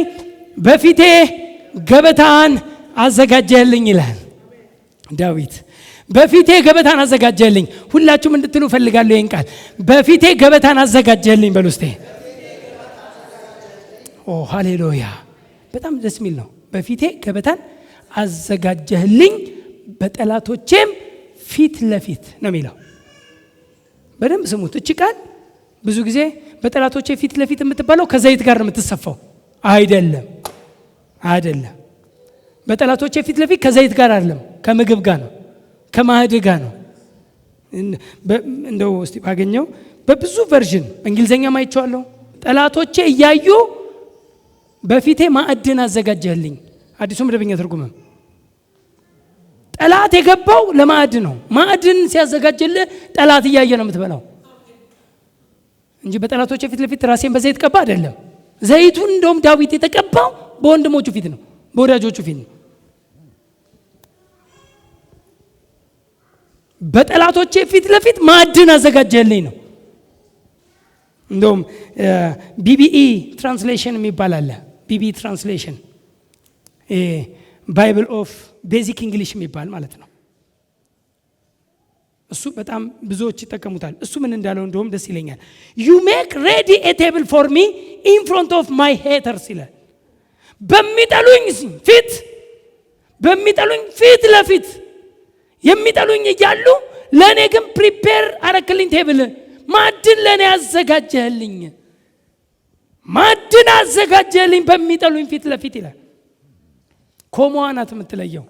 በፊቴ ገበታን አዘጋጀህልኝ ይላል ዳዊት። በፊቴ ገበታን አዘጋጀህልኝ። ሁላችሁም እንድትሉ ፈልጋለሁ ይሄን ቃል። በፊቴ ገበታን አዘጋጀህልኝ በሉ እስቲ። ኦ ሃሌሉያ። በጣም ደስ የሚል ነው። በፊቴ ገበታን አዘጋጀህልኝ በጠላቶቼም ፊት ለፊት ነው የሚለው። በደንብ ስሙት። እቺ ቃል ብዙ ጊዜ በጠላቶቼ ፊት ለፊት የምትባለው ከዘይት ጋር ነው የምትሰፋው። አይደለም። በጠላቶቼ ፊት ለፊት ከዘይት ጋር አይደለም፣ ከምግብ ጋር ነው፣ ከማዕድ ጋር ነው። እንደው እስቲ ባገኘው በብዙ ቨርዥን በእንግሊዘኛ ማይቻለሁ። ጠላቶቼ እያዩ በፊቴ ማዕድን አዘጋጀህልኝ። አዲሱ መደበኛ ትርጉም ጠላት የገባው ለማዕድ ነው። ማዕድን ሲያዘጋጅልህ ጠላት እያየ ነው የምትበላው እንጂ በጠላቶቼ ፊት ለፊት ራሴን በዘይት ቀባ አይደለም። ዘይቱን እንደውም ዳዊት የተቀባው በወንድሞቹ ፊት ነው፣ በወዳጆቹ ፊት ነው። በጠላቶቼ ፊት ለፊት ማዕድን አዘጋጀህልኝ ነው። እንደውም ቢቢኢ ትራንስሌሽን የሚባል አለ። ቢቢኢ ትራንስሌሽን ባይብል ኦፍ ቤዚክ እንግሊሽ የሚባል ማለት ነው። እሱ በጣም ብዙዎች ይጠቀሙታል። እሱ ምን እንዳለው እንደውም ደስ ይለኛል። you make ready a table for me in front of my haters ይላል። በሚጠሉኝ ፊት ለፊት የሚጠሉኝ እያሉ ለእኔ ግን ፕሪፔር አረክልኝ ቴብል፣ ማዕድን ለእኔ አዘጋጀህልኝ፣ ማዕድን አዘጋጀህልኝ በሚጠሉኝ ፊት ለፊት ይላል። ኮሞዋ ናት የምትለየው።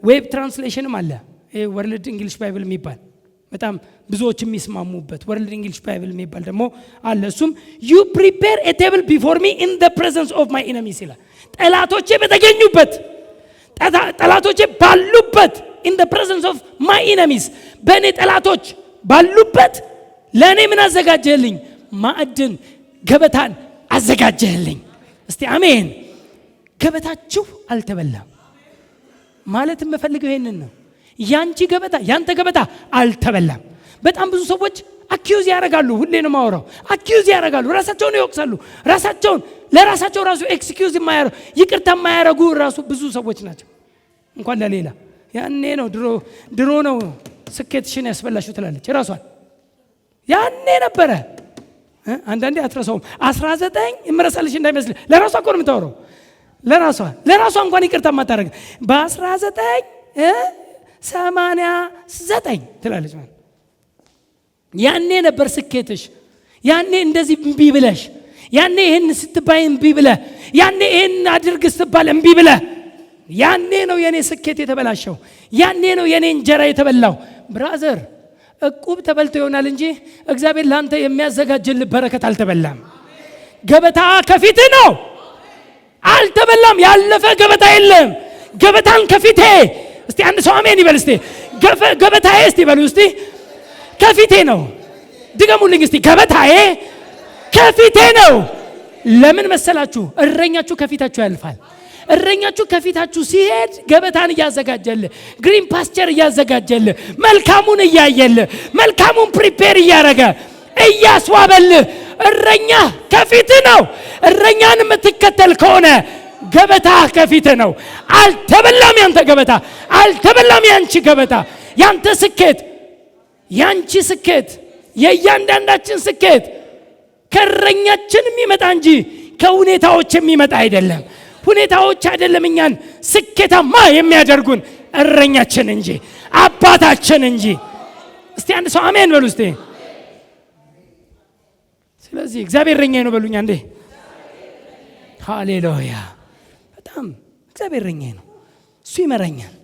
ዌብ ትራንስሌሽንም አለ፣ ወርልድ እንግሊሽ ባይብል የሚባል በጣም ብዙዎች የሚስማሙበት ወርልድ እንግሊሽ ባይብል የሚባል ደግሞ አለ። እሱም you prepare a table before me in the presence of my enemies ይላል። ጠላቶቼ በተገኙበት፣ ጠላቶቼ ባሉበት in the presence of my enemies፣ በእኔ ጠላቶች ባሉበት ለእኔ ምን አዘጋጀህልኝ? ማዕድን ገበታን አዘጋጀህልኝ። እስቲ አሜን። ገበታችሁ አልተበላም ማለት የምፈልገው ይሄንን ነው። ያንቺ ገበታ ያንተ ገበታ አልተበላም። በጣም ብዙ ሰዎች አኪዩዝ ያደርጋሉ። ሁሌ ነው ማወራው። አኪዩዝ ያደርጋሉ፣ ራሳቸውን ይወቅሳሉ። ለራሳቸው ራሱ ኤክስኪዩዝ የማያደርጉ ይቅርታ የማያደርጉ ራሱ ብዙ ሰዎች ናቸው። እንኳን ለሌላ ያኔ ነው ድሮ ነው ስኬትሽን ያስበላሽው ትላለች ራሷን። ያኔ ነበረ። አንዳንዴ አትረሳውም። 19 ይመረሳልሽ እንዳይመስል ለራሷ እኮ ነው የምታወራው። ለራሷ እንኳን ይቅርታ ማታረግ በ1989 ትላለች ማለት ያኔ ነበር ስኬትሽ። ያኔ እንደዚህ እምቢ ብለሽ፣ ያኔ ይሄን ስትባይ እምቢ ብለህ፣ ያኔ ይሄን አድርግ ስትባል እምቢ ብለህ፣ ያኔ ነው የኔ ስኬት የተበላሸው። ያኔ ነው የኔ እንጀራ የተበላው። ብራዘር እቁብ ተበልቶ ይሆናል እንጂ እግዚአብሔር ላንተ የሚያዘጋጅልህ በረከት አልተበላም። ገበታ ከፊት ነው፣ አልተበላም። ያለፈ ገበታ የለም። ገበታን ከፊቴ እስቲ አንድ ሰው አሜን ይበል። እስቲ ገበታዬ እስቲ በሉ እስቲ ከፊቴ ነው። ድገሙልኝ እስቲ ገበታዬ ከፊቴ ነው። ለምን መሰላችሁ? እረኛችሁ ከፊታችሁ ያልፋል። እረኛችሁ ከፊታችሁ ሲሄድ ገበታን እያዘጋጀልህ፣ ግሪን ፓስቸር እያዘጋጀልህ፣ መልካሙን እያየልህ፣ መልካሙን ፕሪፔር እያረገ እያስዋበልህ እረኛ ከፊት ነው። እረኛን የምትከተል ከሆነ ገበታ ከፊት ነው። አልተበላም። ያንተ ገበታ አልተበላም። ያንቺ ገበታ፣ ያንተ ስኬት፣ ያንቺ ስኬት፣ የእያንዳንዳችን ስኬት ከእረኛችን የሚመጣ እንጂ ከሁኔታዎች የሚመጣ አይደለም። ሁኔታዎች አይደለም እኛን ስኬታማ የሚያደርጉን፣ እረኛችን እንጂ አባታችን እንጂ። እስቲ አንድ ሰው አሜን በሉ እስቲ። ስለዚህ እግዚአብሔር እረኛዬ ነው በሉኝ አንዴ። ሃሌሉያ። በጣም እግዚአብሔር እረኛዬ ነው። እሱ ይመራኛል፣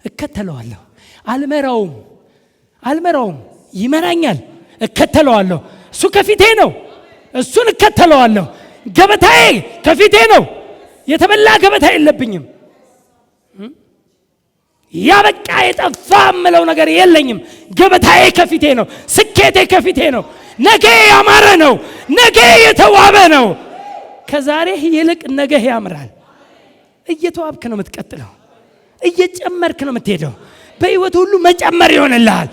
እከተለዋለሁ። አልመራውም፣ ይመራኛል፣ እከተለዋለሁ። እሱ ከፊቴ ነው፣ እሱን እከተለዋለሁ። ገበታዬ ከፊቴ ነው። የተበላ ገበታ የለብኝም። ያበቃ የጠፋ ምለው ነገር የለኝም። ገበታዬ ከፊቴ ነው። ስኬቴ ከፊቴ ነው። ነገ ያማረ ነው። ነገ የተዋበ ነው። ከዛሬ ይልቅ ነገ ያምራል። እየተዋብክ ነው የምትቀጥለው። እየጨመርክ ነው የምትሄደው። በህይወት ሁሉ መጨመር ይሆንልሃል፣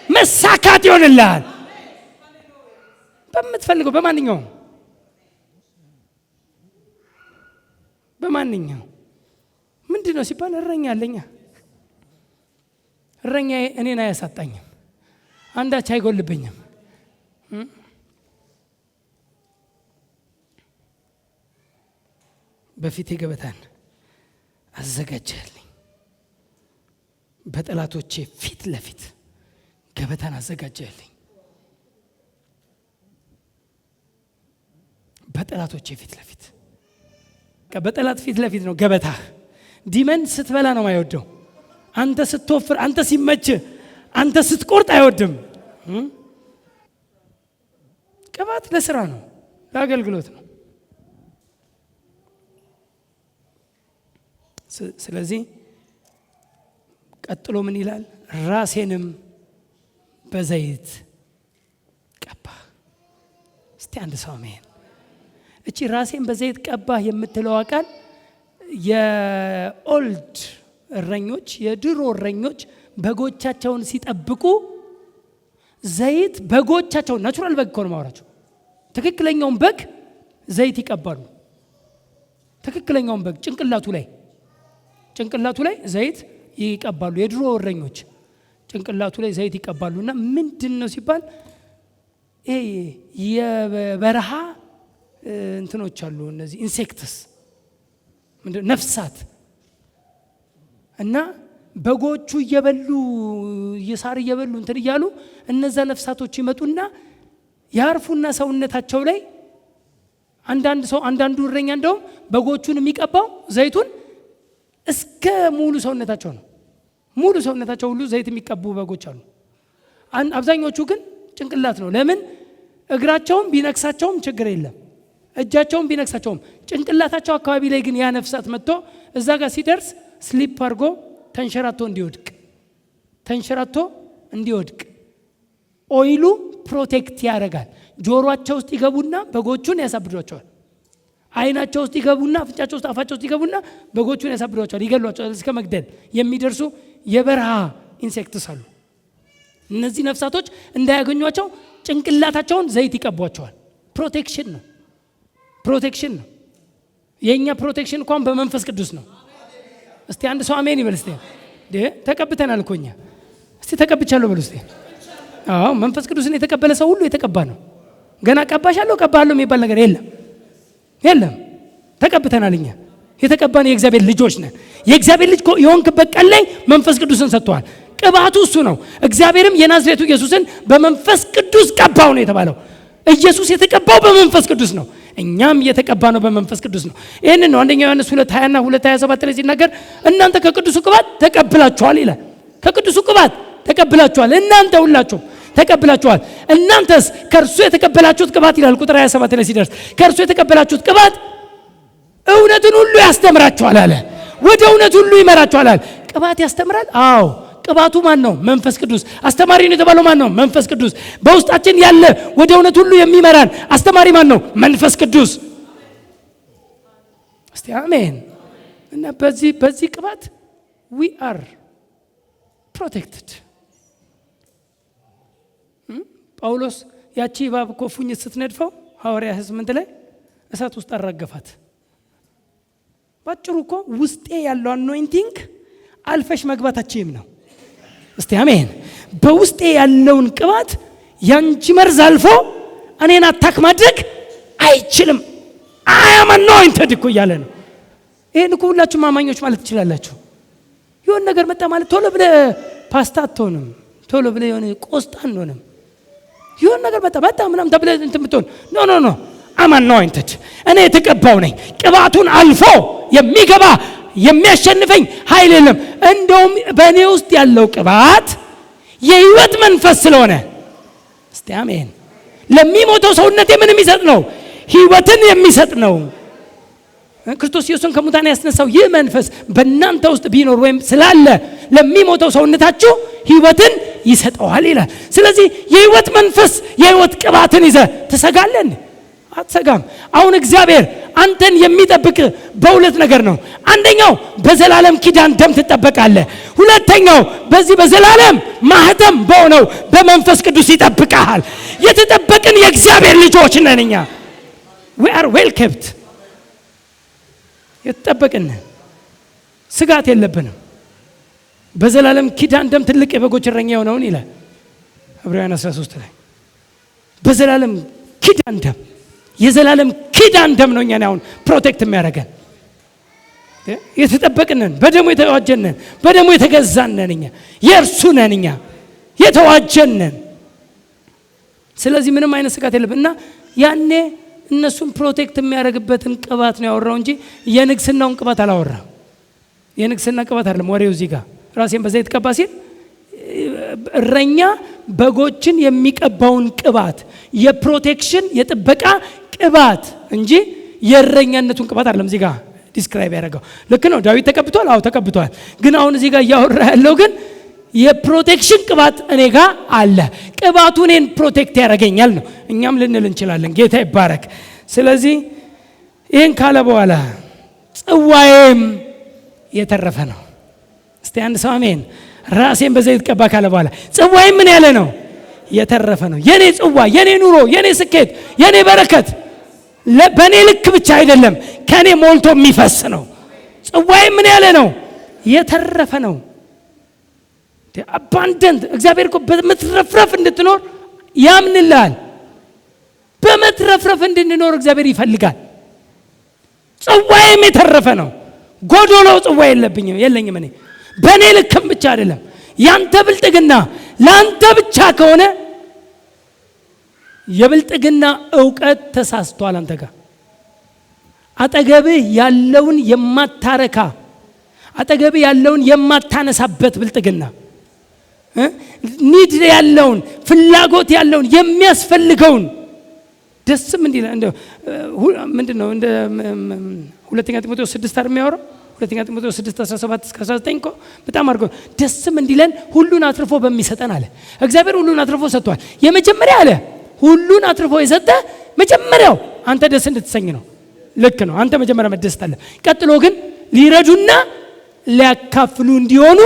መሳካት ይሆንልሃል። በምትፈልገው በማንኛው ምንድን ነው ሲባል እረኛ አለኛ። እረኛ እኔን አያሳጣኝም፣ አንዳች አይጎልብኝም። በፊቴ ገበታን አዘጋጀህልኝ፣ በጠላቶቼ ፊት ለፊት ገበታን አዘጋጀህልኝ። በጠላቶቼ ፊት ለፊት፣ በጠላት ፊት ለፊት ነው ገበታ። ዲመን ስትበላ ነው የማይወደው። አንተ ስትወፍር፣ አንተ ሲመች፣ አንተ ስትቆርጥ አይወድም። ቅባት ለስራ ነው፣ ለአገልግሎት ነው። ስለዚህ ቀጥሎ ምን ይላል? ራሴንም በዘይት ቀባ። እስቲ አንድ ሰው አሜን። እቺ ራሴን በዘይት ቀባ የምትለው ቃል የኦልድ እረኞች፣ የድሮ እረኞች በጎቻቸውን ሲጠብቁ ዘይት በጎቻቸው ናቹራል በግ ነው ማወራቸው። ትክክለኛውን በግ ዘይት ይቀባሉ። ትክክለኛውን በግ ጭንቅላቱ ላይ ዘይት ይቀባሉ። የድሮ እረኞች ጭንቅላቱ ላይ ዘይት ይቀባሉና ምንድነው ሲባል ይሄ የበረሃ እንትኖች አሉ እነዚህ ኢንሴክትስ ምንድነው ነፍሳት እና በጎቹ እየበሉ የሳር እየበሉ እንትን እያሉ እነዛ ነፍሳቶች ይመጡና ያርፉና ሰውነታቸው ላይ አንዳንዱ እረኛ እንደውም በጎቹን የሚቀባው ዘይቱን እስከ ሙሉ ሰውነታቸው ነው። ሙሉ ሰውነታቸው ሁሉ ዘይት የሚቀቡ በጎች አሉ። አብዛኞቹ ግን ጭንቅላት ነው። ለምን? እግራቸውም ቢነክሳቸውም ችግር የለም፣ እጃቸውም ቢነክሳቸውም ጭንቅላታቸው አካባቢ ላይ ግን ያ ነፍሳት መጥቶ እዛ ጋር ሲደርስ ስሊፕ አድርጎ ተንሸራቶ እንዲወድቅ ኦይሉ ፕሮቴክት ያደርጋል። ጆሮአቸው ውስጥ ይገቡና በጎቹን ያሳብዷቸዋል። አይናቸው ውስጥ ይገቡና አፍንጫቸው ውስጥ አፋቸው ውስጥ ይገቡና በጎቹን ያሳብዷቸዋል፣ ይገሏቸዋል። እስከ መግደል የሚደርሱ የበረሃ ኢንሴክትስ አሉ። እነዚህ ነፍሳቶች እንዳያገኟቸው ጭንቅላታቸውን ዘይት ይቀቧቸዋል። ፕሮቴክሽን ነው። የኛ ፕሮቴክሽን እንኳን በመንፈስ ቅዱስ ነው። እስቲ አንድ ሰው አሜን ይበል። እስቲ ተቀብተናል እኮ እኛ። እስቲ ተቀብቻለሁ በሉ እስቲ። አዎ መንፈስ ቅዱስን የተቀበለ ሰው ሁሉ የተቀባ ነው። ገና ቀባሻለሁ የሚባል ነገር የለም። ተቀብተናል እኛ። የተቀባን የእግዚአብሔር ልጆች ነን። የእግዚአብሔር ልጅ የሆንክበት ቀን ላይ መንፈስ ቅዱስን ሰጥቷል። ቅባቱ እሱ ነው። እግዚአብሔርም የናዝሬቱ ኢየሱስን በመንፈስ ቅዱስ ቀባው ነው የተባለው። ኢየሱስ የተቀባው በመንፈስ ቅዱስ ነው። እኛም የተቀባ ነው በመንፈስ ቅዱስ ነው። ይሄንን ነው አንደኛ ዮሐንስ 2:20 እና 2:27 ላይ ሲናገር እናንተ ከቅዱሱ ቅባት ተቀብላችኋል ይላል። ከቅዱሱ ቅባት ተቀብላችኋል፣ እናንተ ሁላችሁም ተቀብላችኋል። እናንተስ ከእርሱ የተቀበላችሁት ቅባት ይላል ቁጥር 27 ላይ ሲደርስ ከእርሱ የተቀበላችሁት ቅባት እውነትን ሁሉ ያስተምራችኋል አለ። ወደ እውነት ሁሉ ይመራችኋል አለ። ቅባት ያስተምራል። አዎ ቅባቱ ማን ነው? መንፈስ ቅዱስ። አስተማሪ ነው የተባለው ማን ነው? መንፈስ ቅዱስ። በውስጣችን ያለ ወደ እውነት ሁሉ የሚመራን አስተማሪ ማን ነው? መንፈስ ቅዱስ። እስቲ አሜን። እና በዚህ ቅባት we are protected። ጳውሎስ ያቺ እባብ እኮ ፉኝት ስትነድፈው ሐዋርያት 8 ላይ እሳት ውስጥ አራገፋት። ባጭሩ እኮ ውስጤ ያለው አኖይንቲንግ አልፈሽ መግባታችሁም ነው። እስቲ አሜን። በውስጤ ያለውን ቅባት ያንቺ መርዝ አልፎ እኔን አታክ ማድረግ አይችልም። I am anointed እኮ እያለ ነው። ይሄን እኮ ሁላችሁም አማኞች ማለት ትችላላችሁ። የሆነ ነገር መጣ ማለት ቶሎ ብለ ፓስታ አትሆንም፣ ቶሎ ብለ የሆነ ቆስጣ አንሆንም። የሆነ ነገር መጣ ምናምን ተብለ እንትን ብትሆን ኖ I'm anointed። እኔ የተቀባው ነኝ። ቅባቱን አልፎ የሚገባ የሚያሸንፈኝ ኃይል የለም። እንደውም በእኔ ውስጥ ያለው ቅባት የህይወት መንፈስ ስለሆነ እስቲ አሜን። ለሚሞተው ሰውነቴ ምን የሚሰጥ ነው? ህይወትን የሚሰጥ ነው። ክርስቶስ ኢየሱስን ከሙታን ያስነሳው ይህ መንፈስ በእናንተ ውስጥ ቢኖር ወይም ስላለ ለሚሞተው ሰውነታችሁ ህይወትን ይሰጠዋል ይላል። ስለዚህ የህይወት መንፈስ የህይወት ቅባትን ይዘህ ትሰጋለህ? አትሰጋም። አሁን እግዚአብሔር አንተን የሚጠብቅ በሁለት ነገር ነው። አንደኛው በዘላለም ኪዳን ደም ትጠበቃለህ። ሁለተኛው በዚህ በዘላለም ማህተም በሆነው በመንፈስ ቅዱስ ይጠብቃል። የተጠበቅን የእግዚአብሔር ልጆች ነን እኛ። we are well kept። የተጠበቅን ስጋት የለብንም። በዘላለም ኪዳን ደም ትልቅ የበጎች እረኛ የሆነውን ይላል ዕብራውያን 13 ላይ በዘላለም ኪዳን ደም የዘላለም ኪዳን ደም ነው እኛን አሁን ፕሮቴክት የሚያደርገን። የተጠበቅነን በደሙ የተዋጀነን በደሙ የተገዛነን እኛ የእርሱ ነን፣ እኛ የተዋጀነን። ስለዚህ ምንም አይነት ስጋት የለብን እና ያኔ እነሱን ፕሮቴክት የሚያደርግበትን ቅባት ነው ያወራው እንጂ የንግስናውን ቅባት አላወራም። የንግስና ቅባት አይደለም ወሬው። እዚህ ጋር ራሴን በዘይት ቀባ ሲል እረኛ በጎችን የሚቀባውን ቅባት የፕሮቴክሽን የጥበቃ ቅባት እንጂ የእረኛነቱን ቅባት አይደለም እዚህ ጋር ዲስክራይብ ያደረገው። ልክ ነው፣ ዳዊት ተቀብቷል። አዎ ተቀብቷል። ግን አሁን እዚህ ጋር እያወራ ያለው ግን የፕሮቴክሽን ቅባት እኔ ጋር አለ። ቅባቱ እኔን ፕሮቴክት ያደርገኛል ነው። እኛም ልንል እንችላለን። ጌታ ይባረክ። ስለዚህ ይህን ካለ በኋላ ጽዋዬም የተረፈ ነው። እስቲ አንድ ሰው አሜን። ራሴን በዘይት ቀባ ካለ በኋላ ጽዋዬም ምን ያለ ነው? የተረፈ ነው። የኔ ጽዋ፣ የኔ ኑሮ፣ የኔ ስኬት፣ የኔ በረከት በኔ ልክ ብቻ አይደለም፣ ከኔ ሞልቶ የሚፈስ ነው። ጽዋዬም ምን ያለ ነው? የተረፈ ነው። አባንደንት እግዚአብሔር እኮ በመትረፍረፍ እንድትኖር ያምንልሃል። በመትረፍረፍ እንድንኖር እግዚአብሔር ይፈልጋል። ጽዋዬም የተረፈ ነው፣ ጎዶሎ ጽዋ የለኝም እኔ። በእኔ ልክም ብቻ አይደለም። ያንተ ብልጥግና ለአንተ ብቻ ከሆነ የብልጥግና ዕውቀት ተሳስቷል አንተ ጋር። አጠገብህ ያለውን የማታረካ አጠገብህ ያለውን የማታነሳበት ብልጥግና ኒድ ያለውን ፍላጎት ያለውን የሚያስፈልገውን ደስም እንዲል ምንድነው እንደ ሁለተኛ ጢሞቴዎስ 6 አይደል የሚያወራው? ሁለተኛ ጢሞቴዎስ 6:17-19 እኮ በጣም አድርጎ ደስም እንዲለን ሁሉን አትርፎ በሚሰጠን አለ። እግዚአብሔር ሁሉን አትርፎ ሰጥቷል። የመጀመሪያ አለ ሁሉን አትርፎ የሰጠ መጀመሪያው አንተ ደስ እንድትሰኝ ነው። ልክ ነው። አንተ መጀመሪያ መደሰት አለ። ቀጥሎ ግን ሊረዱና ሊያካፍሉ እንዲሆኑ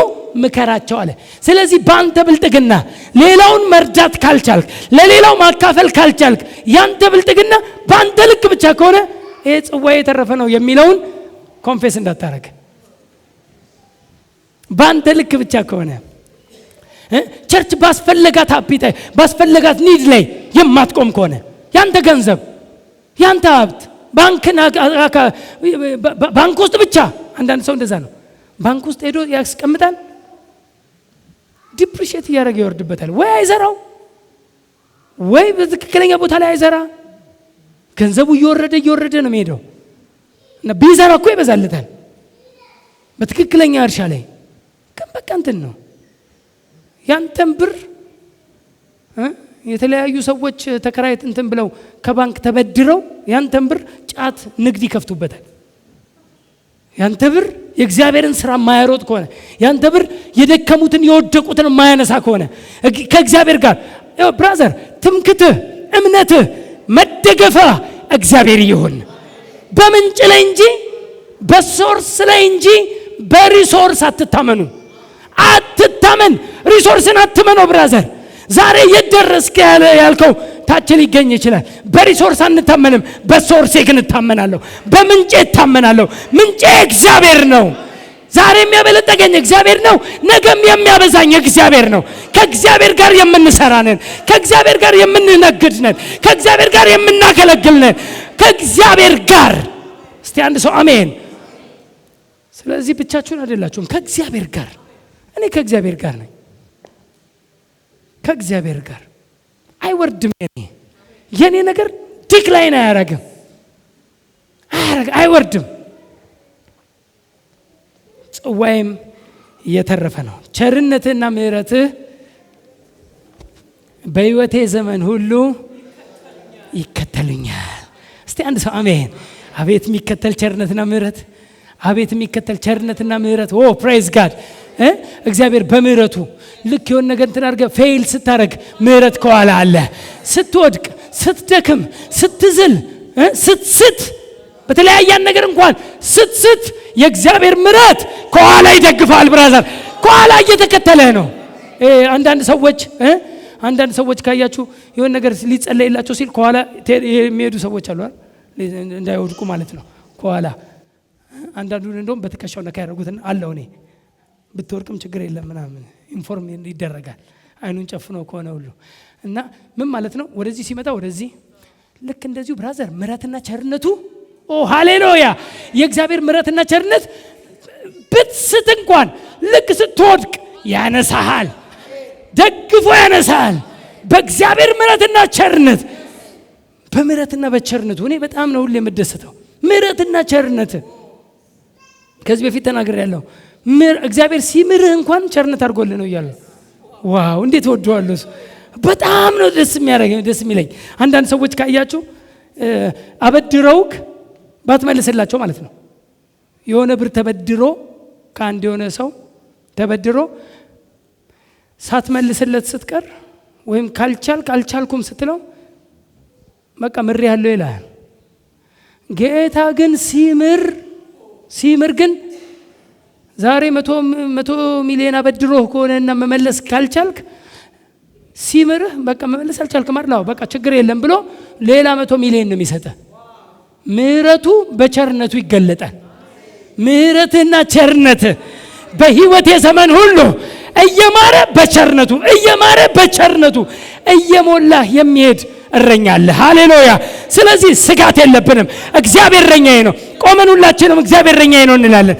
ምከራቸው አለ። ስለዚህ በአንተ ብልጥግና ሌላውን መርዳት ካልቻልክ፣ ለሌላው ማካፈል ካልቻልክ፣ ያንተ ብልጥግና በአንተ ልክ ብቻ ከሆነ ይሄ ጽዋዬ የተረፈ ነው የሚለውን ኮንፌስ እንዳታረግ። በአንተ ልክ ብቻ ከሆነ ቸርች ባስፈለጋት አፒታይ ባስፈለጋት ኒድ ላይ የማትቆም ከሆነ ያንተ ገንዘብ ያንተ ሀብት ባንክ ውስጥ ብቻ። አንዳንድ ሰው እንደዛ ነው። ባንክ ውስጥ ሄዶ ያስቀምጣል፣ ዲፕሪሼት እያደረገ ይወርድበታል። ወይ አይዘራው ወይ በትክክለኛ ቦታ ላይ አይዘራ። ገንዘቡ እየወረደ ነው የሚሄደው። እና ቢዘራ እኮ ይበዛለታል በትክክለኛ እርሻ ላይ። ግን በቃ እንትን ነው ያንተን ብር የተለያዩ ሰዎች ተከራይት እንትን ብለው ከባንክ ተበድረው ያንተን ብር ጫት ንግድ ይከፍቱበታል። ያንተ ብር የእግዚአብሔርን ስራ ማያሮጥ ከሆነ፣ ያንተ ብር የደከሙትን የወደቁትን ማያነሳ ከሆነ ከእግዚአብሔር ጋር ብራዘር ትምክትህ፣ እምነትህ፣ መደገፋ እግዚአብሔር ይሁን። በምንጭ ላይ እንጂ በሶርስ ላይ እንጂ በሪሶርስ አትታመኑ። ሪሶርስን አትመነው ብራዘር። ዛሬ የደረስክ ያልከው ታች ሊገኝ ይችላል። በሪሶርስ አንታመንም፣ በሶርሴ ግን እታመናለሁ፣ በምንጬ እታመናለሁ። ምንጬ እግዚአብሔር ነው። ዛሬ የሚያበለጠገኝ እግዚአብሔር ነው፣ ነገም የሚያበዛኝ እግዚአብሔር ነው። ከእግዚአብሔር ጋር የምንሰራነን፣ ከእግዚአብሔር ጋር የምንነግድነን፣ ከእግዚአብሔር ጋር የምናገለግልነን፣ ከእግዚአብሔር ጋር። እስቲ አንድ ሰው አሜን። ስለዚህ ብቻችሁን አይደላችሁም፣ ከእግዚአብሔር ጋር። እኔ ከእግዚአብሔር ጋር ነኝ። ከእግዚአብሔር ጋር አይወርድም። የኔ ነገር ዲክላይን አያረግም፣ አይወርድም። ጽዋዬም የተረፈ ነው። ቸርነትህና ምሕረትህ በሕይወቴ ዘመን ሁሉ ይከተሉኛል። እስቲ አንድ ሰው አሜን። አቤት የሚከተል ቸርነትና ምሕረት! አቤት የሚከተል ቸርነትና ምሕረት! ኦ ፕሬዝ ጋድ! እግዚአብሔር በምሕረቱ ልክ የሆነ ነገር እንትን አድርገህ ፌይል ስታረግ ምሕረት ከኋላ አለ። ስትወድቅ፣ ስትደክም፣ ስትዝል፣ ስትስት፣ በተለያየ ነገር እንኳን ስትስት የእግዚአብሔር ምሕረት ከኋላ ይደግፋል። ብራዘር ከኋላ እየተከተለህ ነው። አንዳንድ ሰዎች ካያችሁ የሆነ ነገር ሊጸለይላቸው ሲል ከኋላ የሚሄዱ ሰዎች አሉ አይደል? እንዳይወድቁ ማለት ነው። ከኋላ አንዳንዱን እንደውም በትከሻው ነካ ያደርጉትና አለው እኔ ብትወርቅም ችግር የለም ምናምን ኢንፎርም ይደረጋል። አይኑን ጨፍኖ ከሆነ ሁሉ እና ምን ማለት ነው? ወደዚህ ሲመጣ ወደዚህ። ልክ እንደዚሁ ብራዘር ምሕረትና ቸርነቱ ሃሌሉያ! የእግዚአብሔር ምሕረትና ቸርነት ብትስት እንኳን ልክ ስትወድቅ ያነሳሃል፣ ደግፎ ያነሳሃል። በእግዚአብሔር ምሕረትና ቸርነት፣ በምሕረትና በቸርነቱ እኔ በጣም ነው ሁሌ የምደሰተው። ምሕረትና ቸርነት ከዚህ በፊት ተናግሬያለሁ። እግዚአብሔር ሲምርህ እንኳን ቸርነት አድርጎልህ ነው እያለ ዋው እንዴት ወደዋለሁ። በጣም ነው ደስ የሚለኝ። አንዳንድ ሰዎች ካያችሁ አበድረውክ ባትመልስላቸው ማለት ነው። የሆነ ብር ተበድሮ ከአንድ የሆነ ሰው ተበድሮ ሳትመልስለት ስትቀር ወይም ካልቻልኩም ስትለው በቃ ምር ያለው ይላል። ጌታ ግን ሲምር ግን ዛሬ 100 ሚሊዮን አበድሮህ ከሆነና መመለስ ካልቻልክ ሲምርህ በቃ መመለስ አልቻልክ ማለት በቃ ችግር የለም ብሎ ሌላ 100 ሚሊዮን ነው የሚሰጠ። ምሕረቱ በቸርነቱ ይገለጣል። ምሕረትና ቸርነት በሕይወቴ ዘመን ሁሉ እየማረ በቸርነቱ እየሞላህ የሚሄድ እረኛ አለ። ሃሌሉያ። ስለዚህ ስጋት የለብንም። እግዚአብሔር እረኛዬ ነው። ቆመን ሁላችንም እግዚአብሔር እረኛዬ ነው እንላለን።